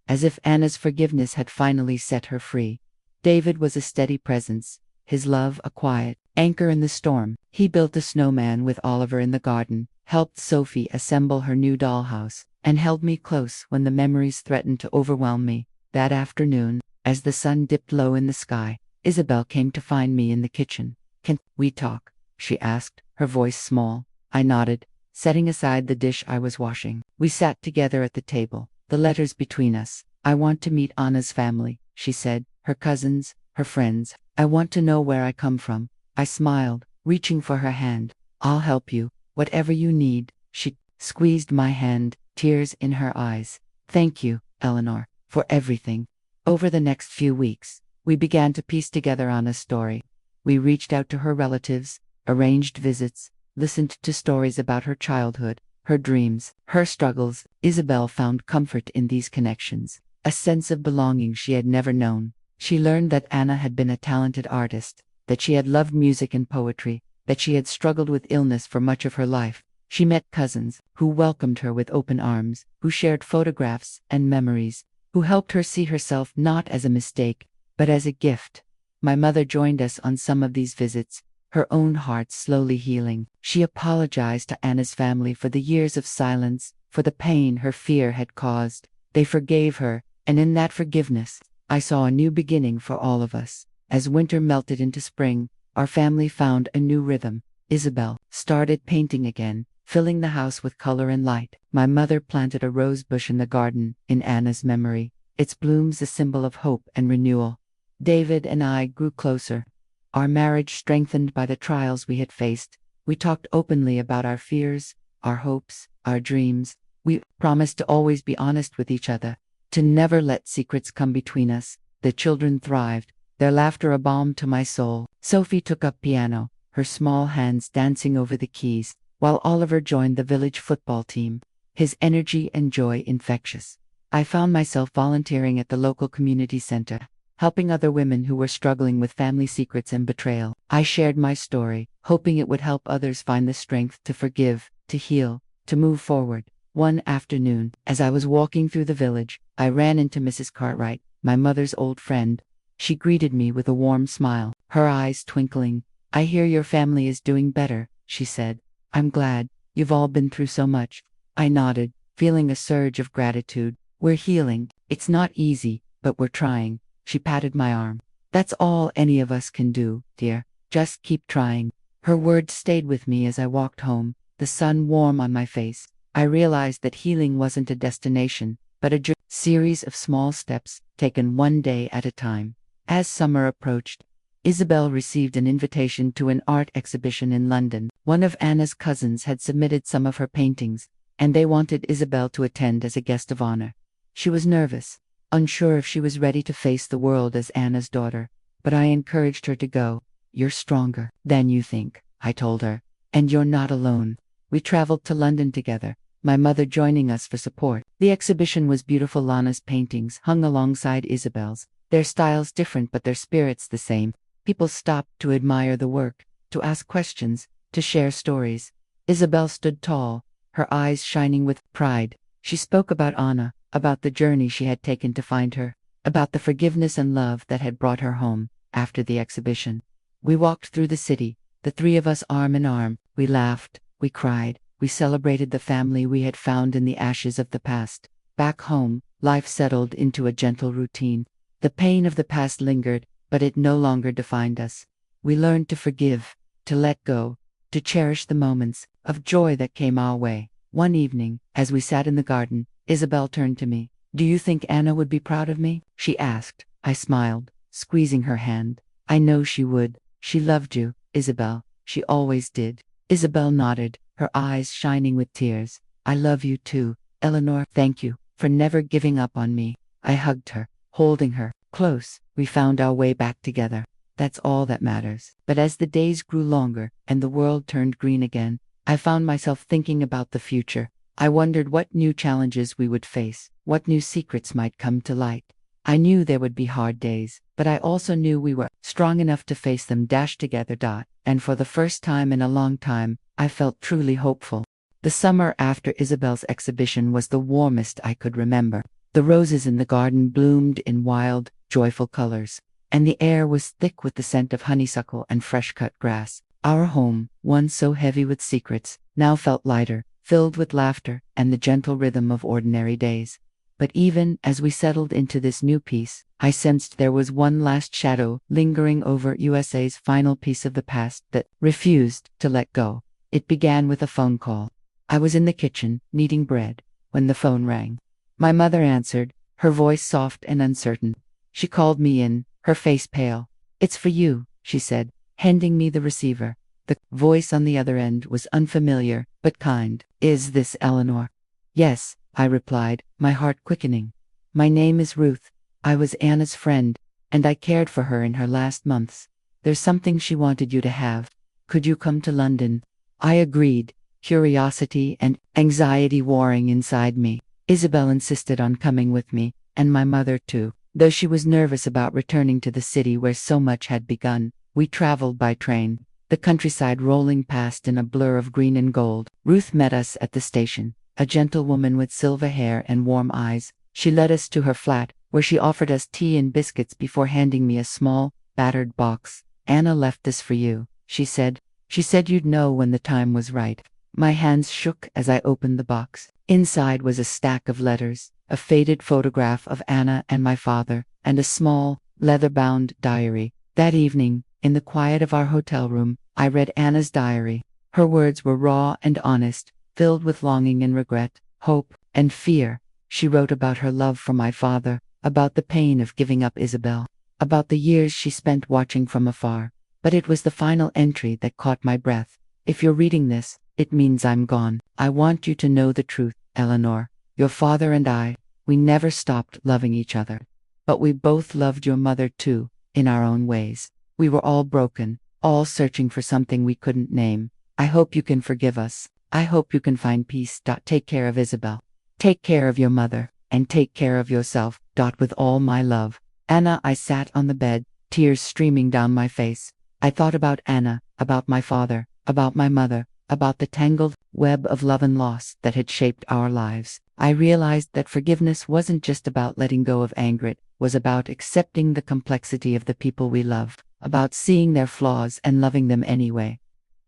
as if Anna's forgiveness had finally set her free. David was a steady presence, his love a quiet anchor in the storm. He built a snowman with Oliver in the garden, helped Sophie assemble her new dollhouse, and held me close when the memories threatened to overwhelm me. That afternoon, as the sun dipped low in the sky, Isabel came to find me in the kitchen. "Can we talk?" she asked, her voice small. I nodded, setting aside the dish I was washing. We sat together at the table, the letters between us. "I want to meet Anna's family," she said, "her cousins, her friends. I want to know where I come from." I smiled, reaching for her hand. "I'll help you, whatever you need." She squeezed my hand, tears in her eyes. "Thank you, Eleanor, for everything." Over the next few weeks, we began to piece together Anna's story. We reached out to her relatives, arranged visits, listened to stories about her childhood, her dreams, her struggles. Isabel found comfort in these connections, a sense of belonging she had never known. She learned that Anna had been a talented artist, that she had loved music and poetry, that she had struggled with illness for much of her life. She met cousins who welcomed her with open arms, who shared photographs and memories, who helped her see herself not as a mistake, but as a gift. My mother joined us on some of these visits, her own heart slowly healing. She apologized to Anna's family for the years of silence, for the pain her fear had caused. They forgave her, and in that forgiveness, I saw a new beginning for all of us. As winter melted into spring, our family found a new rhythm. Isabel started painting again, filling the house with color and light. My mother planted a rose bush in the garden, in Anna's memory, its blooms a symbol of hope and renewal. David and I grew closer, our marriage strengthened by the trials we had faced. We talked openly about our fears, our hopes, our dreams. We promised to always be honest with each other, to never let secrets come between us. The children thrived, their laughter a balm to my soul. Sophie took up piano, her small hands dancing over the keys, while Oliver joined the village football team, his energy and joy infectious. I found myself volunteering at the local community center, helping other women who were struggling with family secrets and betrayal. I shared my story, hoping it would help others find the strength to forgive, to heal, to move forward. One afternoon, as I was walking through the village, I ran into Mrs. Cartwright, my mother's old friend. She greeted me with a warm smile, her eyes twinkling. "I hear your family is doing better," she said. "I'm glad. You've all been through so much." I nodded, feeling a surge of gratitude. "We're healing. It's not easy, but we're trying." She patted my arm. "That's all any of us can do, dear. Just keep trying." Her words stayed with me as I walked home, the sun warm on my face. I realized that healing wasn't a destination, but a series of small steps, taken one day at a time. As summer approached, Isabel received an invitation to an art exhibition in London. One of Anna's cousins had submitted some of her paintings, and they wanted Isabel to attend as a guest of honor. She was nervous, unsure if she was ready to face the world as Anna's daughter, but I encouraged her to go. "You're stronger than you think," I told her, "and you're not alone." We traveled to London together, my mother joining us for support. The exhibition was beautiful. Anna's paintings hung alongside Isabel's, their styles different but their spirits the same. People stopped to admire the work, to ask questions, to share stories. Isabel stood tall, her eyes shining with pride. She spoke about Anna, about the journey she had taken to find her, about the forgiveness and love that had brought her home. After the exhibition, we walked through the city, the three of us arm in arm. We laughed, We cried. We celebrated the family we had found in the ashes of the past. Back home, life settled into a gentle routine. The pain of the past lingered, but it no longer defined us. We learned to forgive, to let go, to cherish the moments of joy that came our way. One evening, as we sat in the garden, Isabel turned to me. "Do you think Anna would be proud of me?" she asked. I smiled, squeezing her hand. "I know she would. She loved you, Isabel. She always did." Isabel nodded, her eyes shining with tears. "I love you too, Eleanor. Thank you for never giving up on me." I hugged her, holding her close. We found our way back together. That's all that matters. But as the days grew longer and the world turned green again, I found myself thinking about the future. I wondered what new challenges we would face, what new secrets might come to light. I knew there would be hard days, but I also knew we were strong enough to face them together. And for the first time in a long time, I felt truly hopeful. The summer after Isabel's exhibition was the warmest I could remember. The roses in the garden bloomed in wild, joyful colors, and the air was thick with the scent of honeysuckle and fresh-cut grass. Our home, once so heavy with secrets, now felt lighter, filled with laughter and the gentle rhythm of ordinary days. But even as we settled into this new peace, I sensed there was one last shadow lingering over USA's final piece of the past that refused to let go. It began with a phone call. I was in the kitchen, kneading bread, when the phone rang. My mother answered, her voice soft and uncertain. She called me in, her face pale. "It's for you," she said, handing me the receiver. The voice on the other end was unfamiliar, but kind. "Is this Eleanor?" "Yes," I replied, my heart quickening. "My name is Ruth. I was Anna's friend, and I cared for her in her last months. There's something she wanted you to have. Could you come to London?" I agreed, curiosity and anxiety warring inside me. Isabel insisted on coming with me, and my mother too. Though she was nervous about returning to the city where so much had begun, we traveled by train, the countryside rolling past in a blur of green and gold. Ruth met us at the station, a gentle woman with silver hair and warm eyes. She led us to her flat, where she offered us tea and biscuits before handing me a small, battered box. "Anna left this for you," she said. "She said you'd know when the time was right." My hands shook as I opened the box. Inside was a stack of letters, a faded photograph of Anna and my father, and a small, leather-bound diary. That evening, in the quiet of our hotel room, I read Anna's diary. Her words were raw and honest, filled with longing and regret, hope and fear. She wrote about her love for my father, about the pain of giving up Isabel, about the years she spent watching from afar. But it was the final entry that caught my breath. "If you're reading this, it means I'm gone. I want you to know the truth, Eleanor. Your father and I, we never stopped loving each other. But we both loved your mother too, in our own ways. We were all broken, all searching for something we couldn't name. I hope you can forgive us. I hope you can find peace. Take care of Isabel. Take care of your mother, and take care of yourself. With all my love, Anna." I sat on the bed, tears streaming down my face. I thought about Anna, about my father, about my mother, about the tangled web of love and loss that had shaped our lives. I realized that forgiveness wasn't just about letting go of anger, it was about accepting the complexity of the people we love, about seeing their flaws and loving them anyway.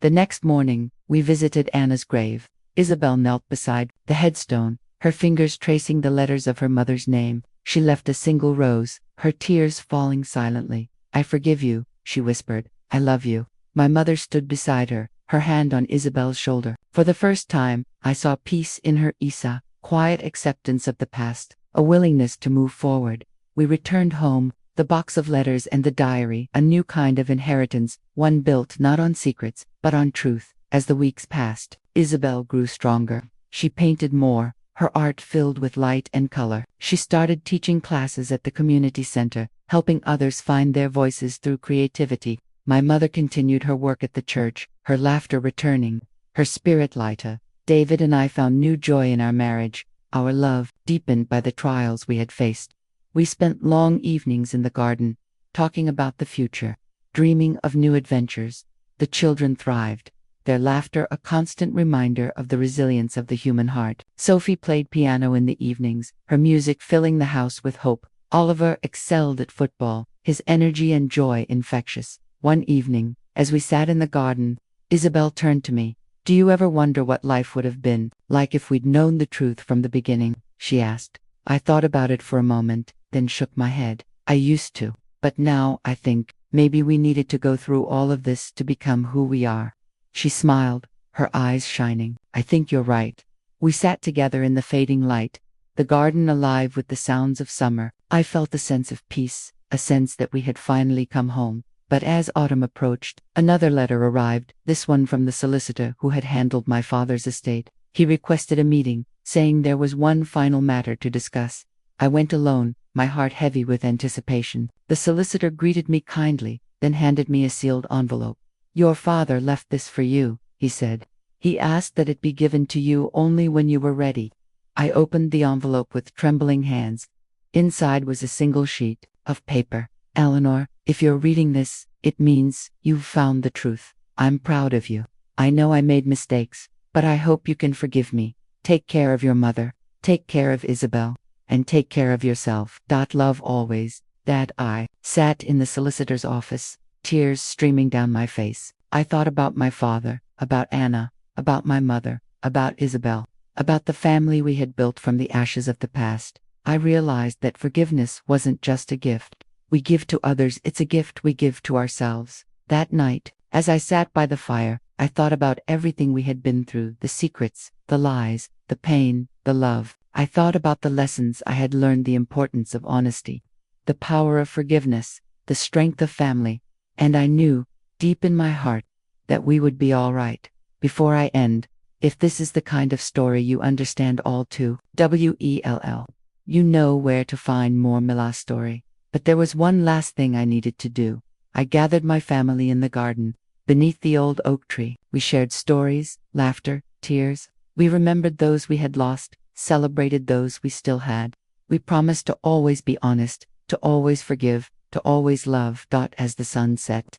The next morning, we visited Anna's grave. Isabel knelt beside the headstone, her fingers tracing the letters of her mother's name. She left a single rose, her tears falling silently. "I forgive you," she whispered. "I love you." My mother stood beside her, her hand on Isabel's shoulder. For the first time, I saw peace in her Isa, quiet acceptance of the past, a willingness to move forward. We returned home, the box of letters and the diary, a new kind of inheritance, one built not on secrets, but on truth. As the weeks passed, Isabel grew stronger. She painted more, her art filled with light and color. She started teaching classes at the community center, helping others find their voices through creativity. My mother continued her work at the church, her laughter returning, her spirit lighter. David and I found new joy in our marriage, our love deepened by the trials we had faced. We spent long evenings in the garden, talking about the future, dreaming of new adventures. The children thrived, their laughter a constant reminder of the resilience of the human heart. Sophie played piano in the evenings, her music filling the house with hope. Oliver excelled at football, his energy and joy infectious. One evening, as we sat in the garden, Isabel turned to me. Do you ever wonder what life would have been like if we'd known the truth from the beginning? She asked. I thought about it for a moment, then shook my head. I used to. But now I think maybe we needed to go through all of this to become who we are. She smiled, her eyes shining. I think you're right. We sat together in the fading light, the garden alive with the sounds of summer. I felt a sense of peace, a sense that we had finally come home. But as autumn approached, another letter arrived, this one from the solicitor who had handled my father's estate. He requested a meeting, saying there was one final matter to discuss. I went alone, my heart heavy with anticipation. The solicitor greeted me kindly, then handed me a sealed envelope. Your father left this for you, he said. He asked that it be given to you only when you were ready. I opened the envelope with trembling hands. Inside was a single sheet of paper. Eleanor, if you're reading this, it means you've found the truth. I'm proud of you. I know I made mistakes, but I hope you can forgive me. Take care of your mother, take care of Isabel, and take care of yourself. Love always, Dad. I sat in the solicitor's office, tears streaming down my face. I thought about my father, about Anna, about my mother, about Isabel, about the family we had built from the ashes of the past. I realized that forgiveness wasn't just a gift we give to others, it's a gift we give to ourselves. That night, as I sat by the fire, I thought about everything we had been through, the secrets, the lies, the pain, the love. I thought about the lessons I had learned, the importance of honesty, the power of forgiveness, the strength of family, and I knew, deep in my heart, that we would be all right. Before I end, if this is the kind of story you understand all too well, you know where to find more Myla Story. But there was one last thing I needed to do. I gathered my family in the garden, beneath the old oak tree. We shared stories, laughter, tears. We remembered those we had lost, celebrated those we still had. We promised to always be honest, to always forgive, to always love. As the sun set,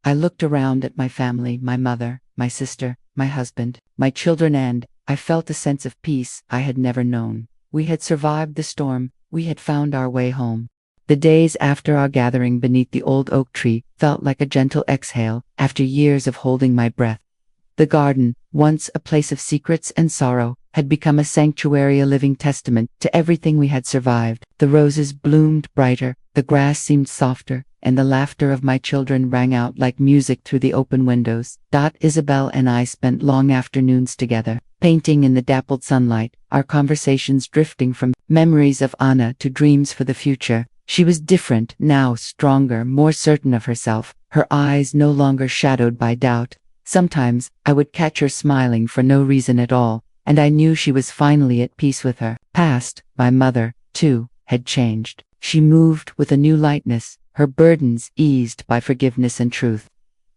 I looked around at my family, my mother, my sister, my husband, my children, and I felt a sense of peace I had never known. We had survived the storm, we had found our way home. The days after our gathering beneath the old oak tree felt like a gentle exhale after years of holding my breath. The garden, once a place of secrets and sorrow, had become a sanctuary, a living testament to everything we had survived. The roses bloomed brighter, the grass seemed softer, and the laughter of my children rang out like music through the open windows. Isabel and I spent long afternoons together, painting in the dappled sunlight, our conversations drifting from memories of Anna to dreams for the future. She was different now, stronger, more certain of herself, her eyes no longer shadowed by doubt. Sometimes I would catch her smiling for no reason at all, and I knew she was finally at peace with her past. My mother, too, had changed. She moved with a new lightness, her burdens eased by forgiveness and truth.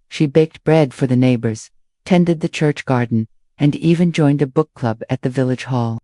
She baked bread for the neighbors, tended the church garden, and even joined a book club at the village hall.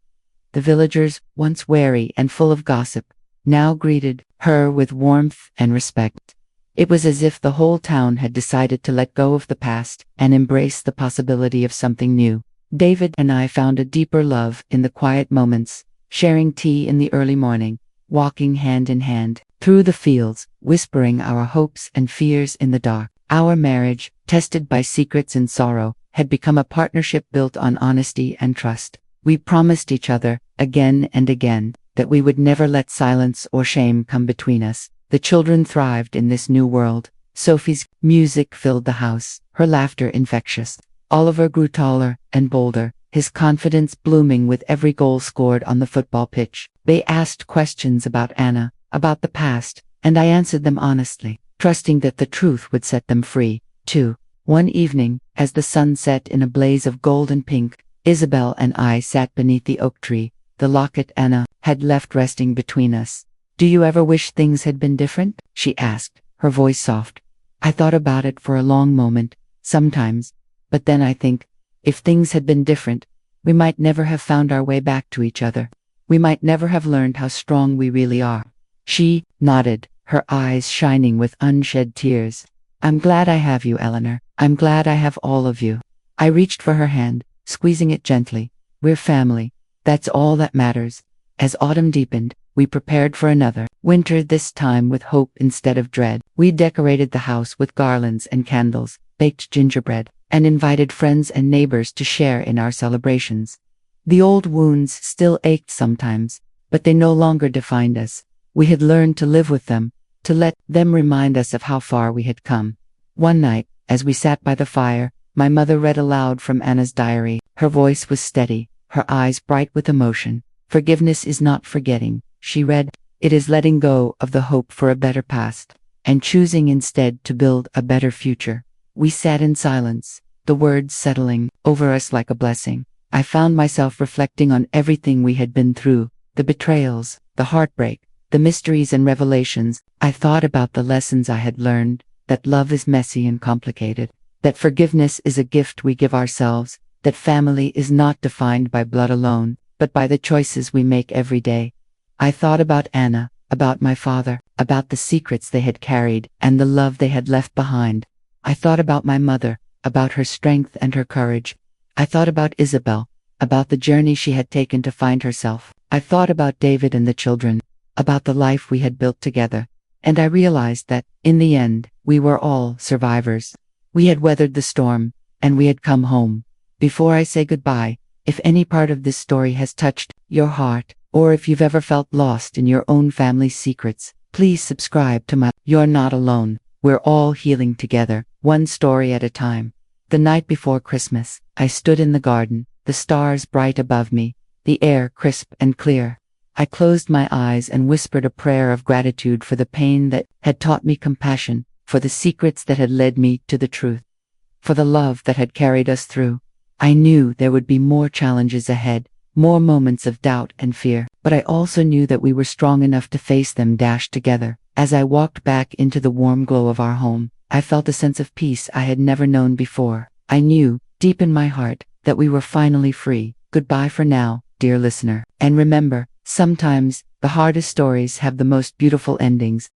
The villagers, once wary and full of gossip, now greeted her with warmth and respect. It was as if the whole town had decided to let go of the past and embrace the possibility of something new. David and I found a deeper love in the quiet moments, sharing tea in the early morning, walking hand in hand through the fields, whispering our hopes and fears in the dark. Our marriage, tested by secrets and sorrow, had become a partnership built on honesty and trust. We promised each other, again and again, that we would never let silence or shame come between us. The children thrived in this new world. Sophie's music filled the house, her laughter infectious. Oliver grew taller and bolder, his confidence blooming with every goal scored on the football pitch. They asked questions about Anna, about the past, and I answered them honestly, trusting that the truth would set them free, too. One evening, as the sun set in a blaze of gold and pink, Isabel and I sat beneath the oak tree, the locket Anna had left resting between us. Do you ever wish things had been different? She asked, her voice soft. I thought about it for a long moment, sometimes, but then I think, if things had been different, we might never have found our way back to each other. We might never have learned how strong we really are. She nodded, her eyes shining with unshed tears. I'm glad I have you, Eleanor. I'm glad I have all of you. I reached for her hand, squeezing it gently. We're family. That's all that matters. As autumn deepened, we prepared for another winter, this time with hope instead of dread. We decorated the house with garlands and candles, baked gingerbread, and invited friends and neighbors to share in our celebrations. The old wounds still ached sometimes, but they no longer defined us. We had learned to live with them, to let them remind us of how far we had come. One night, as we sat by the fire, my mother read aloud from Anna's diary. Her voice was steady, her eyes bright with emotion. "Forgiveness is not forgetting," she read. "It is letting go of the hope for a better past, and choosing instead to build a better future." We sat in silence, the words settling over us like a blessing. I found myself reflecting on everything we had been through, the betrayals, the heartbreak, the mysteries and revelations. I thought about the lessons I had learned, that love is messy and complicated, that forgiveness is a gift we give ourselves, that family is not defined by blood alone, but by the choices we make every day. I thought about Anna, about my father, about the secrets they had carried, and the love they had left behind. I thought about my mother, about her strength and her courage. I thought about Isabel, about the journey she had taken to find herself. I thought about David and the children, about the life we had built together. And I realized that, in the end, we were all survivors. We had weathered the storm, and we had come home. Before I say goodbye, if any part of this story has touched your heart, or if you've ever felt lost in your own family's secrets, please subscribe to my You're Not Alone. We're all healing together, one story at a time. The night before Christmas, I stood in the garden, the stars bright above me, the air crisp and clear. I closed my eyes and whispered a prayer of gratitude for the pain that had taught me compassion, for the secrets that had led me to the truth, for the love that had carried us through. I knew there would be more challenges ahead, more moments of doubt and fear, but I also knew that we were strong enough to face them together. As I walked back into the warm glow of our home, I felt a sense of peace I had never known before. I knew, deep in my heart, that we were finally free. Goodbye for now, dear listener. And remember, sometimes, the hardest stories have the most beautiful endings.